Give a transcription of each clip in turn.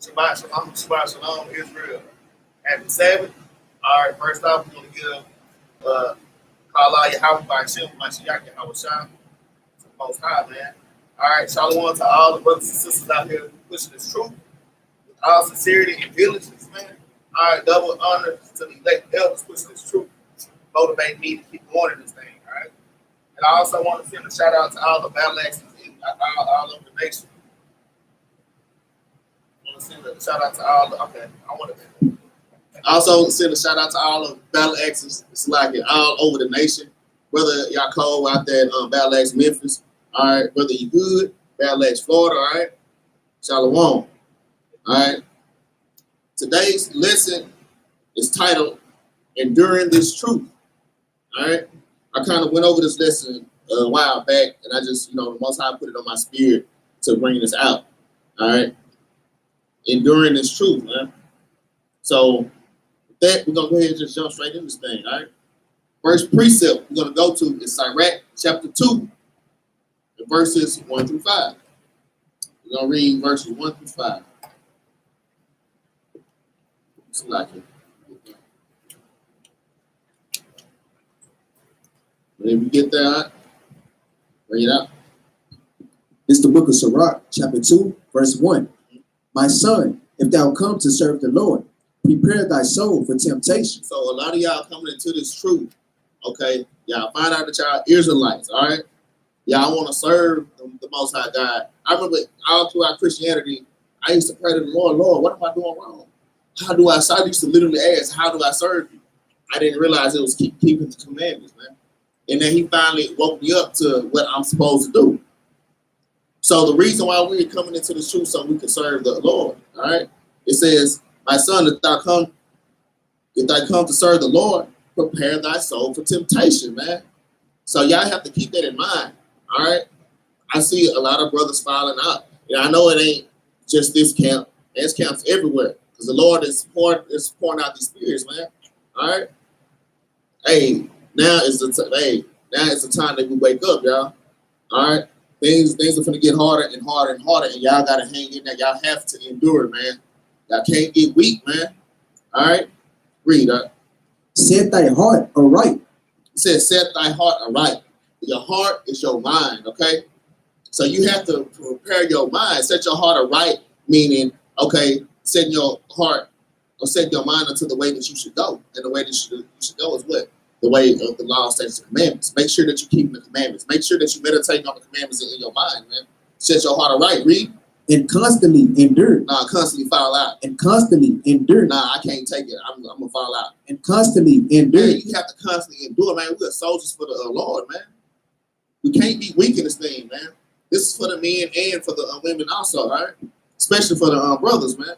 Shabbat Shalom, Shabbat Shalom, Israel. Happy Sabbath. All right, first off, we're going to give call out Yahweh by Shem, Mashiach, Yahweh Shah, to the Most High, man. All right, shalom to all the brothers and sisters out here pushing this truth with all sincerity and diligence, man. All right, double honor to the elect elders pushing this truth, motivate me to keep going in this thing, all right? And I also want to send a shout out to all the Battle Axes all over the nation. I want to send a shout out to all the, okay, I want to also send a shout out to all of Battle Axes. It's like it all over the nation. Brother Yaakov out there in Battle Axe Memphis. All right, Brother Ehud, Battle Axe Florida. All right, Shalom. All right. Today's lesson is titled "Enduring This Truth." All right. I kind of went over this lesson a while back, and I just, the Most High put it on my spirit to bring this out. All right. Enduring this truth, man. So that we're gonna go ahead and just jump straight into this thing, all right? First precept we're gonna go to is Sirach chapter 2, verses 1 through 5. We're gonna read verses 1 through 5. It's like it. Whenever you get there, bring it out. It's the book of Sirach, chapter 2, verse 1. My son, if thou come to serve the Lord, prepare thy soul for temptation. So a lot of y'all coming into this truth, okay? Y'all find out that y'all Israelites, all right? Y'all want to serve the Most High God. I remember all throughout Christianity, I used to pray to the Lord, Lord, what am I doing wrong? How do I serve? I used to literally ask, how do I serve you? I didn't realize it was keeping the commandments, man. And then he finally woke me up to what I'm supposed to do. So the reason why we're coming into the truth so we can serve the Lord, all right? It says, my son, if thou come to serve the Lord, prepare thy soul for temptation, man. So y'all have to keep that in mind, all right? I see a lot of brothers falling out. And I know it ain't just this camp. There's camps everywhere because the Lord is pouring out these spirits, man. All right? Hey, now is the time that we wake up, y'all. All right? Things are going to get harder and harder and harder, and y'all got to hang in there. Y'all have to endure, man. Y'all can't get weak, man. All right? Read. Set thy heart aright. It says, set thy heart aright. Your heart is your mind, okay? So you have to prepare your mind. Set your heart aright, meaning, okay, setting your heart or setting your mind into the way that you should go. And the way that you should go is what? The way of the law, statutes, and commandments. Make sure that you're keeping the commandments. Make sure that you meditate on the commandments in your mind, man. Set your heart aright. Read. And constantly endure. Nah, constantly fall out. And constantly endure. Nah, I can't take it. I'm gonna fall out. And constantly endure. Man, you have to constantly endure, man. We're soldiers for the Lord, man. We can't be weak in this thing, man. This is for the men and for the women also, all right? Especially for the brothers, man.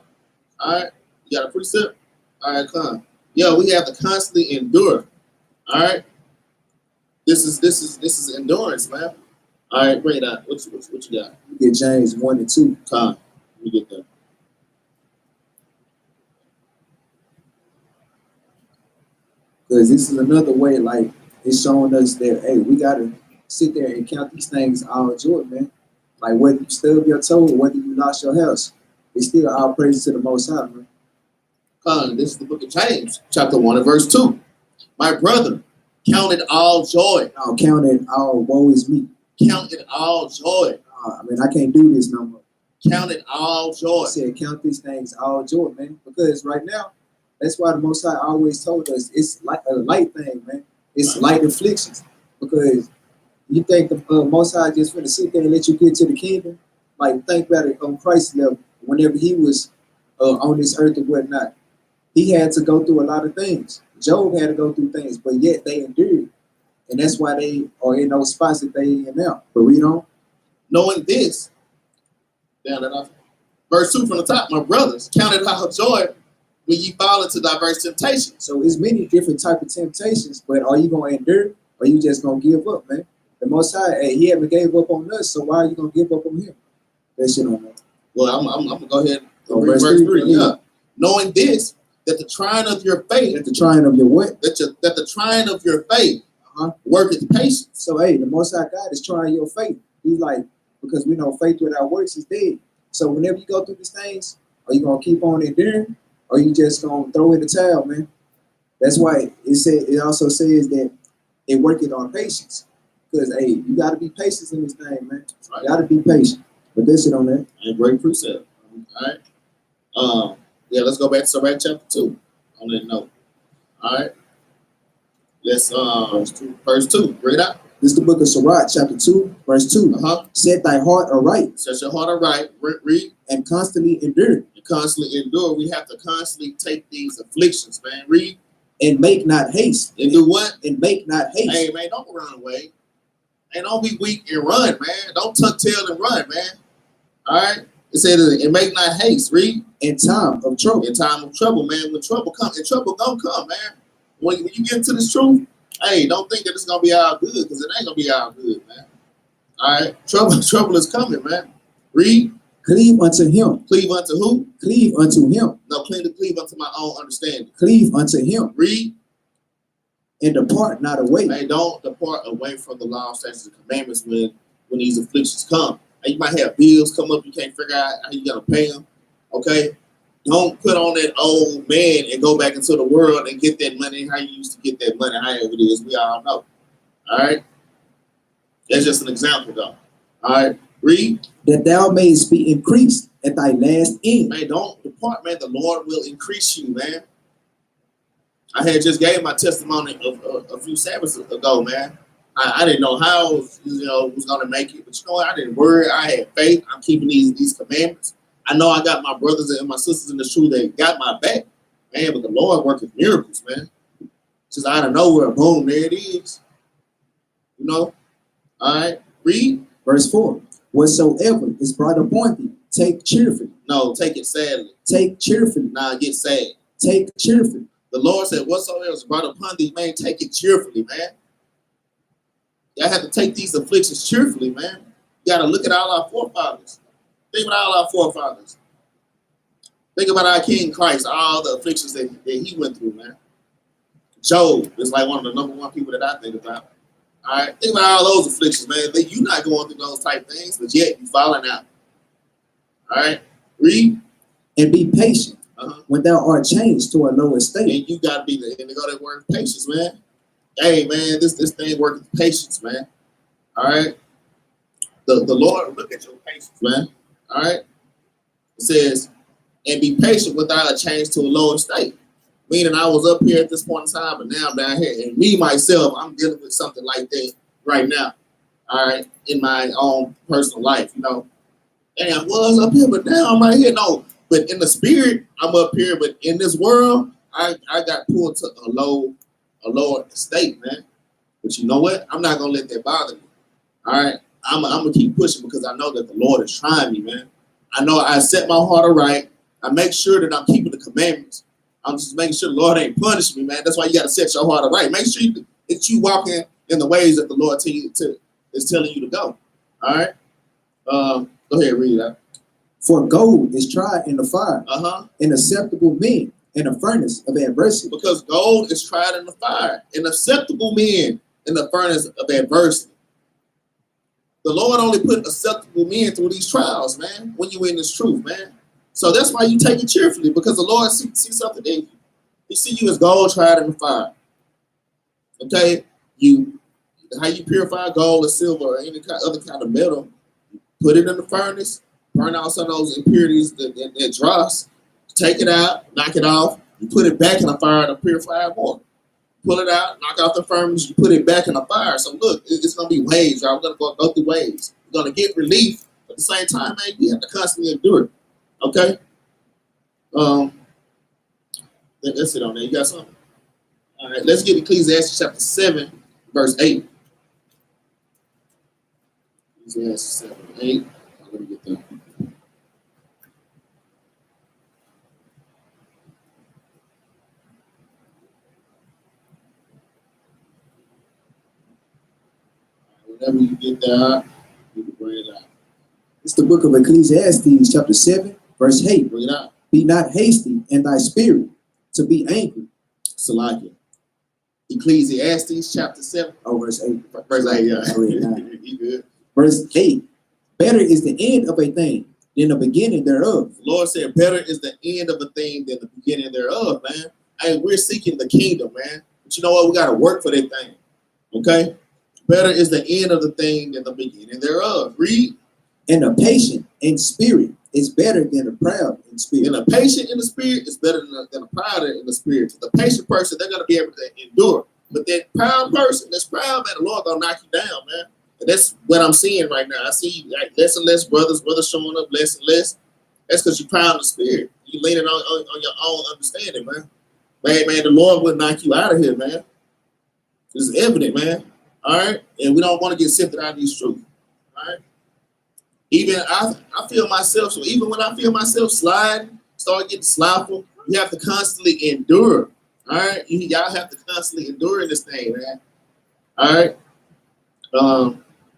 All right? You got a precept? All right, come. Yo, we have to constantly endure. All right? This is endurance, man. All right, bring it out. What you got? You get James 1 and 2. Come. Let me get that. Because this is another way, like, it's showing us that, hey, we got to sit there and count these things all joy, man. Like, whether you stub your toe or whether you lost your house, it's still all praise to the Most High, man. This is the book of James, chapter 1 and verse 2. My brother, count it all joy. No, count it all woe is me. Count it all joy. I mean, I can't do this no more. Count it all joy. I said, count these things all joy, man. Because right now, that's why the Most High always told us it's like a light thing, man. It's light afflictions. Because you think the Most High just going to sit there and let you get to the kingdom? Like, think about it on Christ's level. Whenever he was on this earth or whatnot, he had to go through a lot of things. Job had to go through things, but yet they endured. And that's why they are in those spots that they in now. But read on. Knowing this, down and off. Verse 2 from the top, my brothers, count it all joy when you fall into diverse temptations. So it's many different type of temptations, but are you going to endure or you just going to give up, man? The Most High, hey, he haven't gave up on us, so why are you going to give up on him? That shit on that. Well, I'm going to go ahead and read verse 3. Yeah. Knowing this, that the trying of your faith. That the trying of your what? That the trying of your faith worketh patience. So, hey, the Most High God is trying your faith. He's like, because we know faith without works is dead. So whenever you go through these things, Are you gonna keep on enduring, or you just gonna throw in the towel, man? That's why it also says that it working on patience. Because hey, you gotta be patient in this thing, man. Right. You gotta be patient. But that's it on that. And great precept. All right. Yeah, let's go back to Sabbath chapter 2 on that note. All right. Let's verse 2. Read out. This is the book of Sirach, chapter 2, verse 2. Set thy heart aright. Set your heart aright. Read. And constantly endure. And constantly endure. We have to constantly take these afflictions, man. Read. And make not haste. And do what? And make not haste. Hey, man, don't run away. And don't be weak and run, man. Don't tuck tail and run, man. All right? It said, and make not haste. Read. In time of trouble. In time of trouble, man. When trouble comes, and trouble gonna come, man. When you get into this truth, hey, don't think that it's gonna be all good, because it ain't gonna be all good, man. All right, trouble is coming, man. Read. Cleave unto him. Cleave unto who? Cleave unto him. No, cleave unto my own understanding. Cleave unto him. Read. And depart not away. Hey, don't depart away from the law, statutes, and commandments when these afflictions come. Hey, you might have bills come up, you can't figure out how you gotta pay them. Okay. Don't put on that old man and go back into the world and get that money how you used to get that money, however it is. We all know. All right? That's just an example, though. All right? Read. That thou mayest be increased at thy last end. Man, don't depart, man. The Lord will increase you, man. I had just gave my testimony of a few Sabbaths ago, man. I didn't know how I was going to make it. But you know what? I didn't worry. I had faith. I'm keeping these commandments. I know I got my brothers and my sisters in the truth that got my back, man, but the Lord working miracles, man. Just out of nowhere, boom, there it is. You know? All right, read. Verse 4. Whatsoever is brought upon thee, take cheerfully. No, take it sadly. Take cheerfully. Nah, get sad. Take cheerfully. The Lord said, whatsoever is brought upon thee, man, take it cheerfully, man. Y'all have to take these afflictions cheerfully, man. You got to look at all our forefathers. Think about all our forefathers. Think about our King Christ, all the afflictions that he went through, man. Job is like one of the #1 people that I think about. All right, think about all those afflictions, man. You're not going through those type things, but yet you're falling out. All right, read. And be patient when thou art changed to a lower state. And you got to be there. And they go that word patience, man. Hey, man, this thing working patience, man. All right. The Lord look at your patience, man. All right. It says, and be patient without a change to a lower state. Meaning I was up here at this point in time, but now I'm down here. And me, myself, I'm dealing with something like that right now. All right. In my own personal life, you know. And I was up here, but now I'm right here. No, but in the spirit, I'm up here. But in this world, I got pulled to a lower state, man. But you know what? I'm not going to let that bother me. All right. I'm going to keep pushing because I know that the Lord is trying me, man. I know I set my heart aright. I make sure that I'm keeping the commandments. I'm just making sure the Lord ain't punishing me, man. That's why you got to set your heart aright. Make sure that you walking in the ways that the Lord is telling you to go. All right? Go ahead, read that. For gold is tried in the fire, and acceptable men in the furnace of adversity. Because gold is tried in the fire, and acceptable men in the furnace of adversity. The Lord only put acceptable men through these trials, man, when you in this truth, man. So that's why you take it cheerfully, because the Lord sees something in you. He see you as gold tried in the fire. Okay? How you purify gold or silver or any other kind of metal, put it in the furnace, burn out some of those impurities that dross, take it out, knock it off, you put it back in the fire to purify it more. Pull it out, knock out the furnace, you put it back in the fire. So look, it's going to be waves, y'all. We're going to go through waves. We're going to get relief. At the same time, man, you have to constantly endure it. Okay? That's it on there. You got something? All right, let's get Ecclesiastes chapter 7, verse 8. Ecclesiastes 7, 8. Let me get that. Whenever you get that, you can bring it out. It's the book of Ecclesiastes, chapter 7, verse 8. Bring it out. Be not hasty in thy spirit to be angry. Salakia. Ecclesiastes chapter 7. Oh, verse 8. Verse 8, yeah. Oh, yeah. You good. Verse 8. Better is the end of a thing than the beginning thereof. The Lord said, better is the end of a thing than the beginning thereof, man. Hey, we're seeking the kingdom, man. But you know what? We got to work for that thing. Okay? Better is the end of the thing than the beginning thereof. Read. And the patient in spirit is better than the proud in spirit. And the patient in the spirit is better than the proud in the spirit. The patient person, they're going to be able to endure. But that proud person, that's proud, man, the Lord going to knock you down, man. And that's what I'm seeing right now. I see like less and less brothers showing up less and less. That's because you're proud in the spirit. You leaning on your own understanding, man. Man, the Lord will knock you out of here, man. It's evident, man. All right? And we don't want to get sifted out of these truths. All right? Even I feel myself, so even when I feel myself sliding, start getting slothful, you have to constantly endure. All right? Y'all have to constantly endure in this thing, man. All right?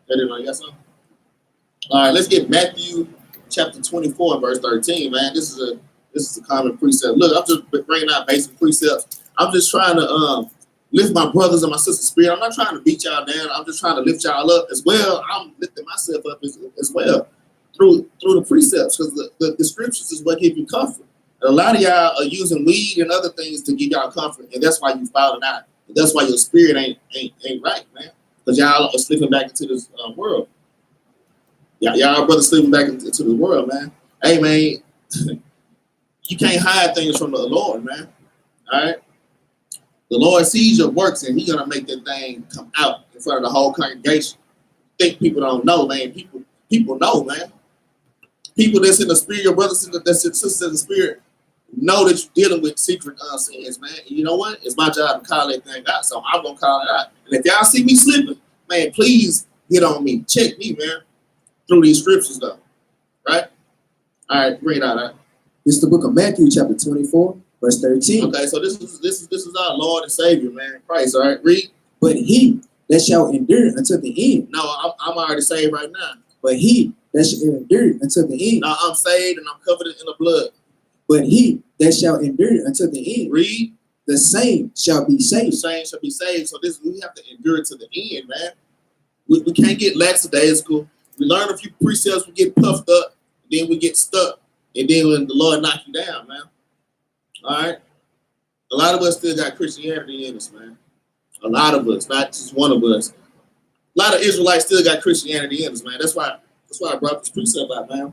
You got something? All right, let's get Matthew chapter 24 and verse 13, man. This is a common precept. Look, I'm just bringing out basic precepts. I'm just trying to lift my brothers and my sisters' spirit. I'm not trying to beat y'all down. I'm just trying to lift y'all up as well. I'm lifting myself up as well through the precepts, because the scriptures is what give you comfort. And a lot of y'all are using weed and other things to give y'all comfort, and that's why you falling out. And that's why your spirit ain't right, man. Because y'all are slipping back into this world. Y'all brothers slipping back into the world, man. Hey, man, you can't hide things from the Lord, man. All right? The Lord sees your works, and He's gonna make that thing come out in front of the whole congregation. Think people don't know, man. People know, man. People that's in the spirit, your brothers that's sisters in the spirit, know that you're dealing with secret sins, man. And you know what? It's my job to call that thing out, so I'm gonna call it out. And if y'all see me slipping, man, please get on me, check me, man, through these scriptures, though. Right? All right, bring it out. Right? This is the book of Matthew, chapter 24, verse 13. Okay, so this is our Lord and Savior, man, Christ. All right, read. But he that shall endure until the end. No, I'm already saved right now. But he that shall endure until the end. No, I'm saved and I'm covered in the blood. But he that shall endure until the end. Read. The same shall be saved. The same shall be saved. So we have to endure to the end, man. We can't get lackadaisical. We learn a few precepts, we get puffed up, then we get stuck, and then when the Lord knock you down, man. All right? A lot of us still got Christianity in us, man. A lot of us, not just one of us. A lot of Israelites still got Christianity in us, man. That's why I brought this precept out, man.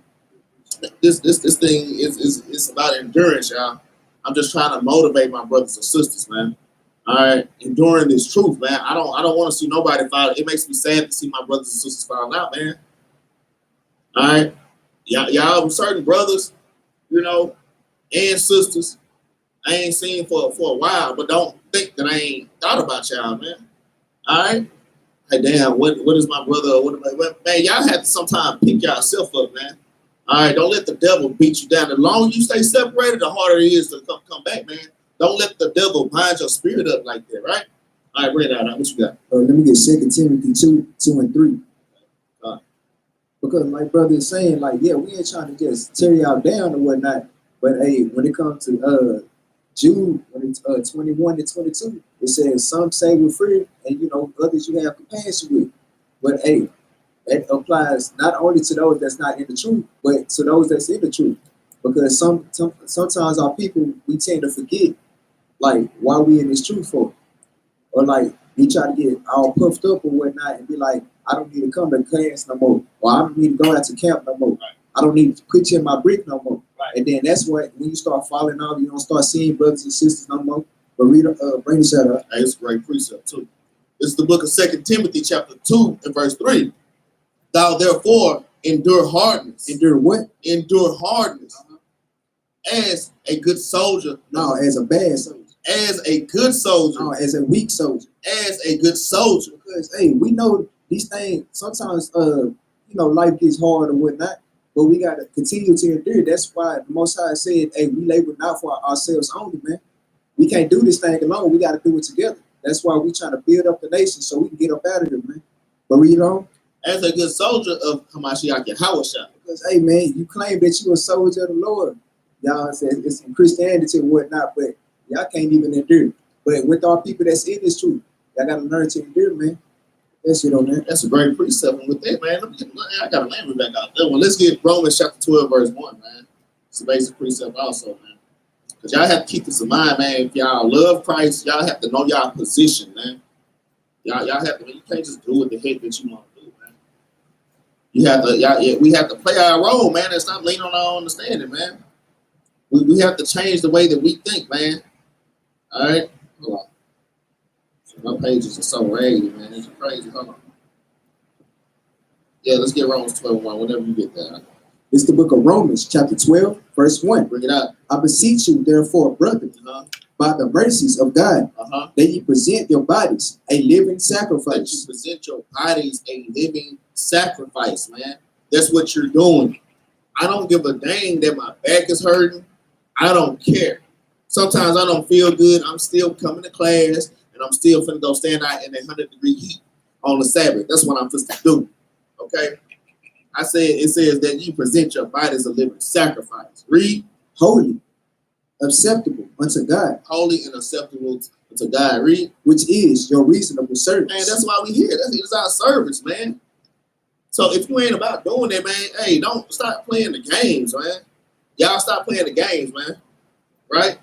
This thing is about endurance, y'all. I'm just trying to motivate my brothers and sisters, man. All right, enduring this truth, man. I don't want to see nobody fall. It makes me sad to see my brothers and sisters fall out, man. All right, y'all certain brothers, you know, and sisters, I ain't seen for a while, but don't think that I ain't thought about y'all, man. All right, hey, damn, what is my brother? Man, y'all have to sometimes pick yourself up, man. All right, don't let the devil beat you down. The longer you stay separated, the harder it is to come back, man. Don't let the devil bind your spirit up like that, right? All right, bring it out. What you got? Let me get 2 Timothy 2 and 3. Because my brother is saying, like, yeah, we ain't trying to just tear y'all down or whatnot. But hey, when it comes to Jude, when it's 21 to 22, it says some say we're free, and you know, others you have compassion with. But hey, that applies not only to those that's not in the truth, but to those that's in the truth. Because sometimes our people, we tend to forget, like, why we in this truth for. Or like, we try to get all puffed up or whatnot and be like, I don't need to come to class no more. Or I don't need to go out to camp no more. Right. I don't need to pitch in my brick no more. Right. And then that's when you start falling off, you don't start seeing brothers and sisters no more. But bring this out. Hey, it's a great precept too. This is the book of 2 Timothy chapter 2 and verse 3. Thou therefore endure hardness. Endure what? Endure hardness. As a good soldier. No, as a bad soldier. As a good soldier. No, as a weak soldier. As a good soldier. Because, hey, we know these things, sometimes, you know, life gets hard or whatnot, but we got to continue to endure. That's why the Most High said, hey, we labor not for ourselves only, man. We can't do this thing alone. We got to do it together. That's why we trying to build up the nation so we can get up out of here, man. But read on. As a good soldier of Hamashiach Yahawashah. Because, hey, man, you claim that you a soldier of the Lord. Y'all say it's in Christianity and whatnot, but y'all can't even endure. But with our people that's in this truth, y'all got to learn to endure, man. That's it on that. That's a great precept. And with that, man, I got to land me back out there. Well, let's get Romans chapter 12, verse 1, man. It's a basic precept also, man. Because y'all have to keep this in mind, man. If y'all love Christ, y'all have to know y'all position, man. Y'all have to, you can't just do what the heck that you want to do, man. You have to, we have to play our role, man, and stop leaning on our understanding, man. We have to change the way that we think, man. All right? Hold on. My pages are so raggedy, man. It's crazy. Hold on. Yeah, let's get Romans 12:1, whenever you get there. It's the book of Romans, chapter 12, verse 1. Bring it out. I beseech you, therefore, brethren, by the mercies of God, that you present your bodies a living sacrifice. That you present your bodies a living sacrifice, man. That's what you're doing. I don't give a dang that my back is hurting. I don't care. Sometimes I don't feel good. I'm still coming to class, and I'm still finna go stand out in that 100-degree heat on the Sabbath. That's what I'm supposed to do. Okay? I said it says that you present your body as a living sacrifice. Read. Holy, acceptable unto God. Holy and acceptable to God. Read. Which is your reasonable service. Man, that's why we here. It's our service, man. So if you ain't about doing that, man, hey, don't start playing the games, man. Y'all stop playing the games, man. Right?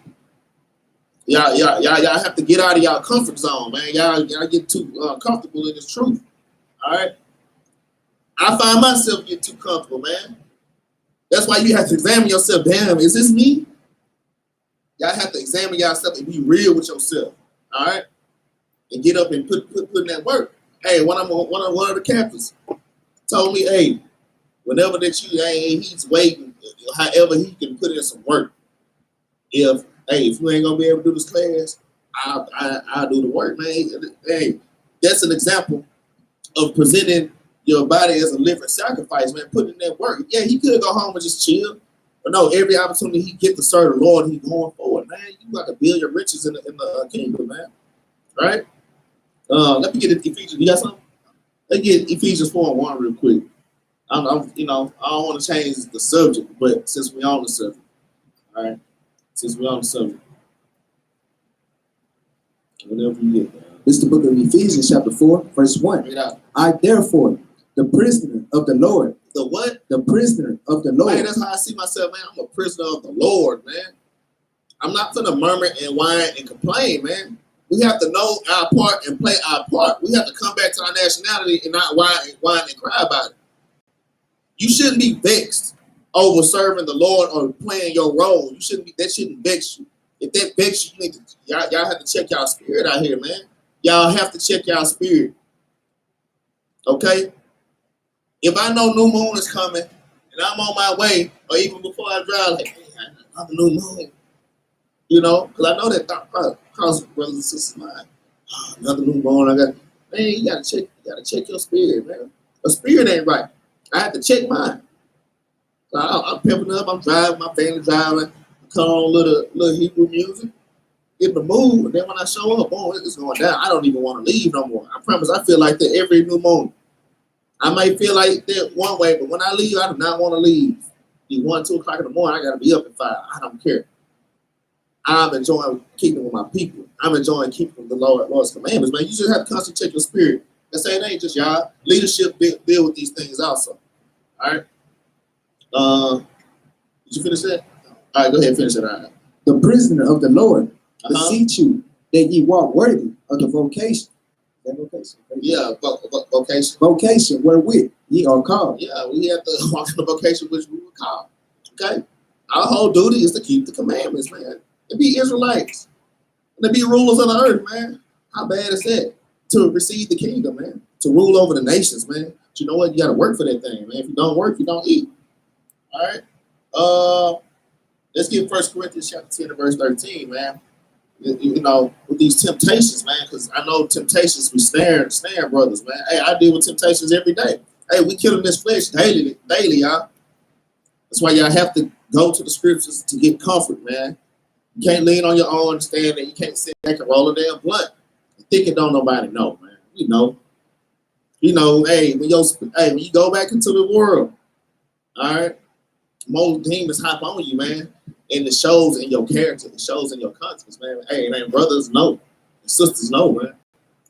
Y'all have to get out of y'all comfort zone, man. Y'all get too comfortable in this truth. All right? I find myself getting too comfortable, man. That's why you have to examine yourself. Damn, is this me? Y'all have to examine yourself and be real with yourself. All right? And get up and put in that work. Hey, one of the captains told me, hey, whenever that he's waiting, however he can put in some work. If you ain't gonna be able to do this class, I'll do the work, man. Hey, that's an example of presenting your body as a living sacrifice, man. Putting in that work. Yeah, he could go home and just chill, but no, every opportunity he get to serve the Lord, he's going forward, man. You got to build your riches in the kingdom, man. Right? Let me get Ephesians. You got something? Let's get Ephesians 4:1 real quick. I don't want to change the subject, but since we're on the subject, all right. Since we're on the subject, whenever you get there. It's the book of Ephesians, chapter 4, verse 1. Read out. I therefore, the prisoner of the Lord. The what? The prisoner of the Lord. Man, that's how I see myself, man. I'm a prisoner of the Lord, man. I'm not gonna murmur and whine and complain, man. We have to know our part and play our part. We have to come back to our nationality and not whine and cry about it. You shouldn't be vexed over serving the Lord or playing your role. That shouldn't vex you. If that vex you, y'all have to check y'all spirit out here, man. Y'all have to check y'all spirit. Okay? If I know new moon is coming and I'm on my way, or even before I drive, like, hey, another new moon. You know, because I know that thought crosses brothers and sisters' mind. Oh, another new moon. Man, you gotta check your spirit, man. The spirit ain't right. I have to check mine. So I'm pimping up, I'm driving, my family driving, come on little Hebrew music, get in the mood, and then when I show up, boom, it's going down. I don't even want to leave no more. I promise I feel like that every new moon. I might feel like that one way, but when I leave, I do not want to leave. At 1, 2 o'clock in the morning, I got to be up at 5. I don't care. I'm enjoying keeping with my people. I'm enjoying keeping the Lord's commandments, man. You just have to constantly check your spirit. And say it ain't just y'all. Leadership deal with these things also. All right? Did you finish that? All right, go ahead and finish it. All right. The prisoner of the Lord, beseech you that ye walk worthy of the vocation. That vocation? Yeah, vocation. Vocation wherewith ye are called. Yeah, we have to walk in the vocation which we were called. Okay? Our whole duty is to keep the commandments, man. And be Israelites. And to be rulers of the earth, man. How bad is that? To receive the kingdom, man. To rule over the nations, man. But you know what? You got to work for that thing, man. If you don't work, you don't eat. All right? Let's get 1 Corinthians chapter 10 and verse 13, man. You know, with these temptations, man, because I know temptations be snaring brothers, man. Hey, I deal with temptations every day. Hey, we killing this flesh daily, y'all. That's why y'all have to go to the scriptures to get comfort, man. You can't lean on your own understanding. You can't sit back and roll a damn blunt. Think it don't nobody know, man. You know, hey, when you go back into the world, all right, most demons hop on you, man. And it shows in your character. It shows in your conscience, man. Hey, man, brothers know. And sisters know, man.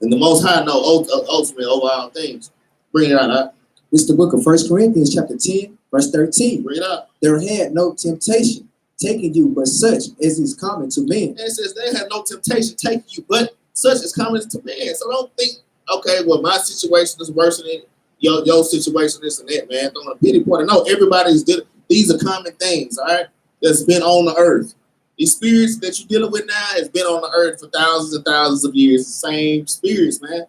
And the Most High know ultimately over all things. Bring it out. Huh? This is the book of 1 Corinthians chapter 10, verse 13. Bring it up. There had no temptation taking you but such as is common to men. And it says they had no temptation taking you but such as common to men. So don't think, okay, well, my situation is worse than your situation, this and that, man. Throwing a pity party. No, everybody's did. These are common things, all right, that's been on the earth. These spirits that you're dealing with now has been on the earth for thousands and thousands of years. The same spirits, man.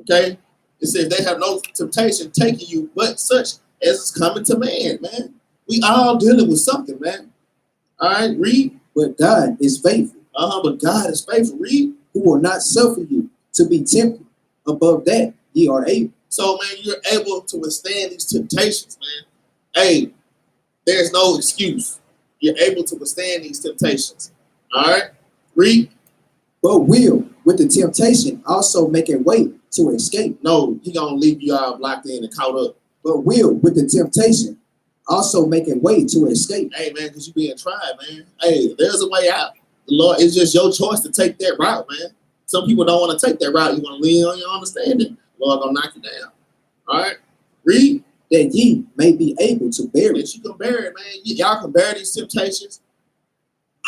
Okay? It says they have no temptation taking you but such as is coming to man, man. We all dealing with something, man. All right, read. But God is faithful. But God is faithful. Read. Who will not suffer you to be tempted above that ye are able. So, man, you're able to withstand these temptations, man. Hey, there's no excuse. You're able to withstand these temptations. All right? Read. But will, with the temptation, also make a way to escape. No, he gonna leave you all locked in and caught up. But will, with the temptation, also make a way to escape. Hey, man, because you're being tried, man. Hey, there's a way out. The Lord, it's just your choice to take that route, man. Some people don't want to take that route. You want to lean on your understanding. The Lord gonna knock you down. All right? Read. That ye may be able to bear it. That you can bear it, man. Y'all can bear these temptations.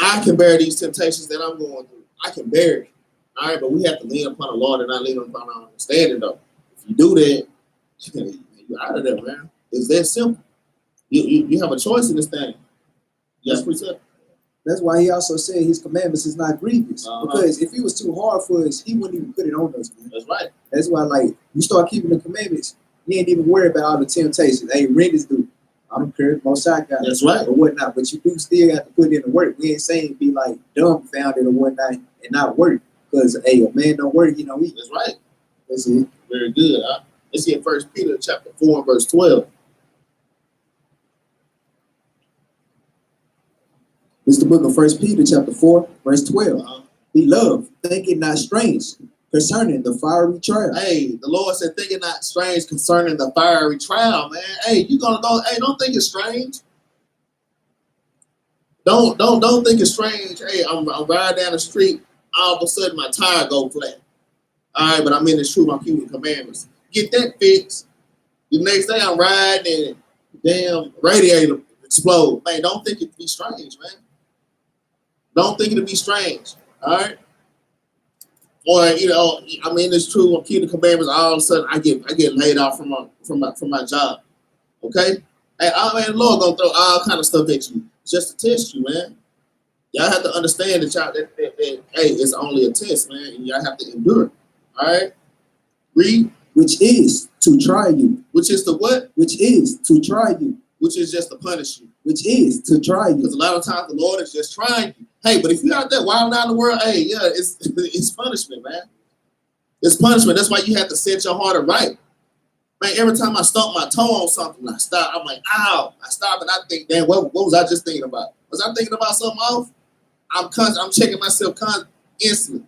I can bear these temptations that I'm going through. I can bear it. All right, but we have to lean upon the Lord and not lean upon our understanding, though. If you do that, you're out of there, man. It's that simple. You have a choice in this thing. Yes, precept. That's why he also said his commandments is not grievous. Because if it was too hard for us, he wouldn't even put it on us, man. That's right. That's why, like, you start keeping the commandments, you ain't even worried about all the temptations. Hey, rent is due. I don't care if most I got. That's right. Or whatnot. But you do still have to put in the work. We ain't saying be like dumbfounded or whatnot and not work. Because, hey, a man don't work, he don't eat. That's right. That's it. Very good. Huh? Let's see in 1 Peter chapter 4 and verse 12. This is the book of 1 Peter chapter 4, verse 12. Beloved, think it not strange concerning the fiery trial. Hey, the Lord said, think it not strange concerning the fiery trial, man. Hey, you gonna go, hey, don't think it's strange. Don't think it's strange. Hey, I'm riding down the street, all of a sudden my tire go flat. All right, but I'm in this truth, I'm keeping the commandments. Get that fixed. The next day I'm riding and damn radiator explode. Man, don't think it be strange, man. Don't think it'll be strange. All right. Or, you know, I mean, it's true. I'm keeping the commandments. All of a sudden, I get laid off from my job. Okay. Hey, man, the Lord gonna throw all kind of stuff at you just to test you, man. Y'all have to understand that hey, it's only a test, man, and y'all have to endure it. All right. Read. Which is to try you. Which is the what? Which is to try you. Which is just to punish you. Which is to try you. Because a lot of times the Lord is just trying you. Hey, but if you're out there wilding out in the world, hey, yeah, it's punishment, man. It's punishment. That's why you have to set your heart right. Man, every time I stump my toe on something, I stop. I'm like, ow. I stop and I think, damn, what was I just thinking about? Was I thinking about something off? I'm checking myself instantly.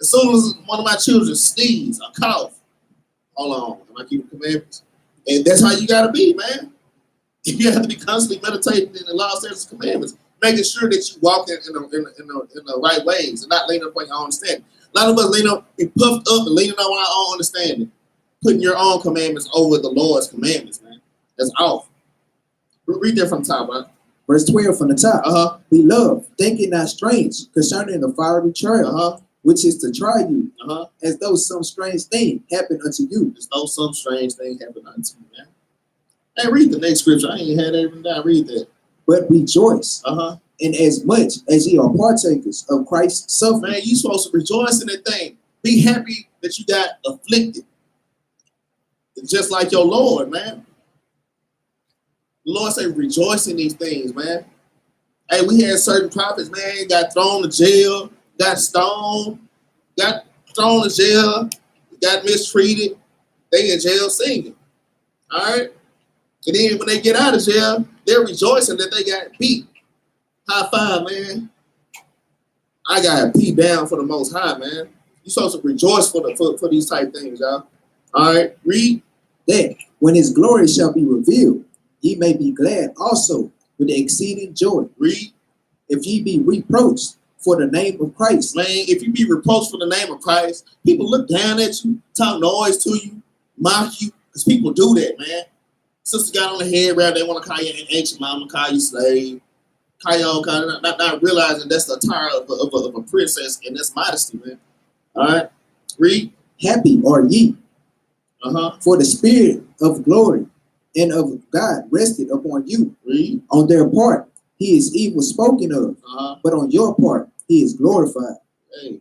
As soon as one of my children sneeze or cough, hold on, am I keeping commandments? And that's how you gotta be, man. You have to be constantly meditating in the law, statutes, and commandments, making sure that you walk in the right ways and not leaning upon your own understanding. A lot of us be puffed up and leaning on our own understanding, putting your own commandments over the Lord's commandments, man. That's off. Read that from the top, man. Verse 12 from the top. Beloved, think it not strange concerning the fiery trial, which is to try you, as though some strange thing happened unto you. As though some strange thing happened unto you, man. Hey, read the next scripture. I ain't had that even down. Read that. But rejoice, in as much as ye are partakers of Christ's suffering. Man, you supposed to rejoice in that thing. Be happy that you got afflicted. It's just like your Lord, man. The Lord said, rejoice in these things, man. Hey, we had certain prophets, man, got thrown to jail, got stoned, got thrown to jail, got mistreated. They in jail singing. All right? And then when they get out of jail, they're rejoicing that they got beat. High five, man. I got beat down for the Most High, man. You're supposed to rejoice for these type things, y'all. All right, read. That when his glory shall be revealed, ye may be glad also with exceeding joy. Read. If ye be reproached for the name of Christ. Man, if you be reproached for the name of Christ, people look down at you, talk noise to you, mock you, because people do that, man. Sister got on the head wrap, they want to call you an ancient mama, call you slave, call you all kind of, not realizing that's the attire of a princess, and that's modesty, man. All right, read. Happy are ye, for the spirit of glory and of God rested upon you. Read. On their part, he is evil spoken of, but on your part, he is glorified. Hey,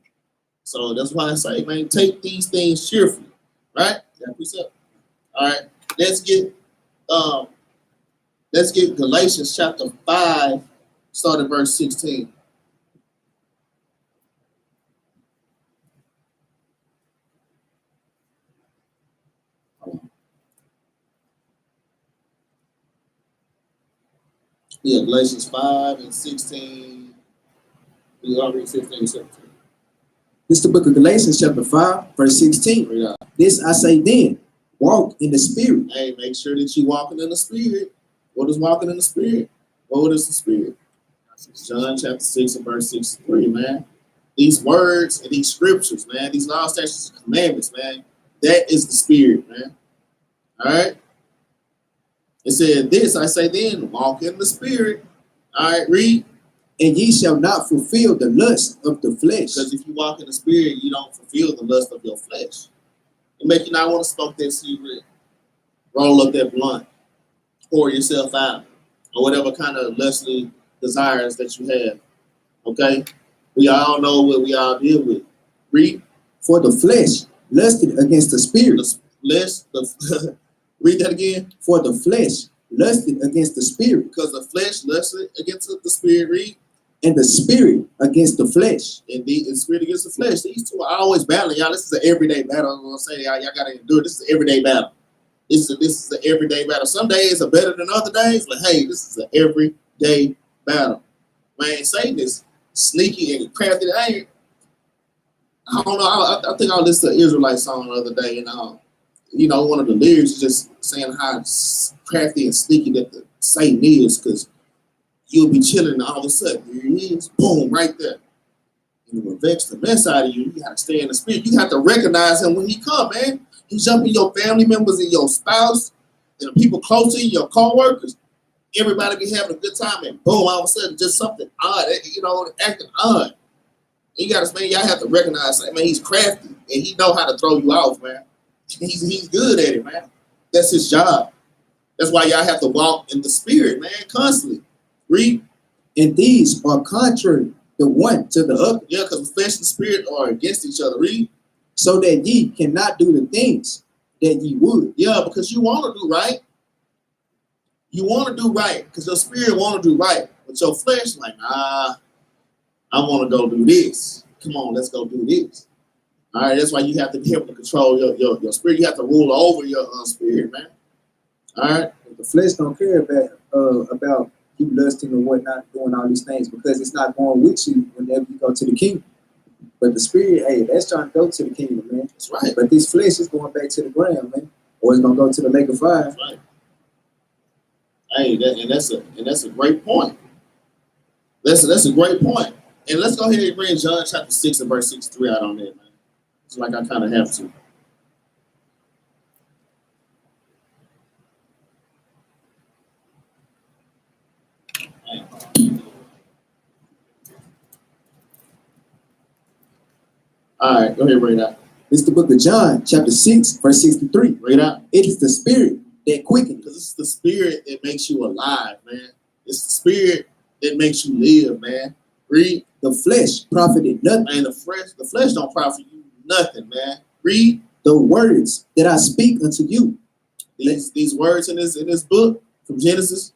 so that's why I say, man, take these things cheerfully, right? That precept. All right, let's get Galatians chapter 5, start at verse 16. Yeah, Galatians 5 and 16. We already 15 and 17. This is the book of Galatians, chapter 5, verse 16. Yeah. This I say then, walk in the spirit. Hey, make sure that you're walking in the spirit. What is walking in the spirit? What is the spirit? John chapter 6 and verse 63, man. These words and these scriptures, man, these law, statutes, and commandments, man, that is the spirit, man. All right? It said, this I say then, walk in the spirit. All right, read. And ye shall not fulfill the lust of the flesh. Because if you walk in the spirit, you don't fulfill the lust of your flesh. It make you not want to smoke that cigarette, roll up that blunt, pour yourself out, or whatever kind of lustly desires that you have. Okay? We all know what we all deal with. Read. For the flesh lusted against the spirit. Read that again. For the flesh lusted against the spirit. Because the flesh lusted against the spirit. Read. And the spirit against the flesh. And the spirit against the flesh. These two are always battling, y'all. This is an everyday battle. I'm gonna say, y'all gotta endure. This is an everyday battle. This is an everyday battle. Some days are better than other days, but hey, this is an everyday battle. Man, Satan is sneaky and crafty. I don't know. I think I listened to an Israelite song the other day, and one of the lyrics is just saying how crafty and sneaky that the Satan is, because you'll be chilling and all of a sudden, here he is, boom, right there. And it will vex the mess out of you. You got to stay in the spirit. You have to recognize him when he come, man. He jumping your family members and your spouse and the people close to you, your co-workers. Everybody be having a good time, and boom, all of a sudden, just something odd, acting odd. You got to, man, y'all have to recognize, man, he's crafty, and he know how to throw you off, man. He's good at it, man. That's his job. That's why y'all have to walk in the spirit, man, constantly. Read. And these are contrary the one to the other. Yeah, because the flesh and the spirit are against each other. Read. So that ye cannot do the things that ye would. Yeah, because you want to do right. You want to do right because your spirit want to do right. But your flesh like, nah, I want to go do this. Come on, let's go do this. All right, that's why you have to be able to control your spirit. You have to rule over your spirit, man. All right. The flesh don't care about you lusting or whatnot, doing all these things, because it's not going with you whenever you go to the kingdom. But the spirit, hey, that's trying to go to the kingdom, man. That's right. But this flesh is going back to the ground, man, or it's gonna go to the lake of fire. That's right. Hey, that's a great point. That's a great point. And let's go ahead and bring John chapter 6 and verse 63 out on there, man. It's like I kind of have to. All right, go ahead and read that. This is the book of John, chapter 6, verse 63. Read out. It is the spirit that quickens. Because it's the spirit that makes you alive, man. It's the spirit that makes you live, man. Read. The flesh profited nothing. Man, the flesh don't profit you nothing, man. Read. The words that I speak unto you. These words in this book, from Genesis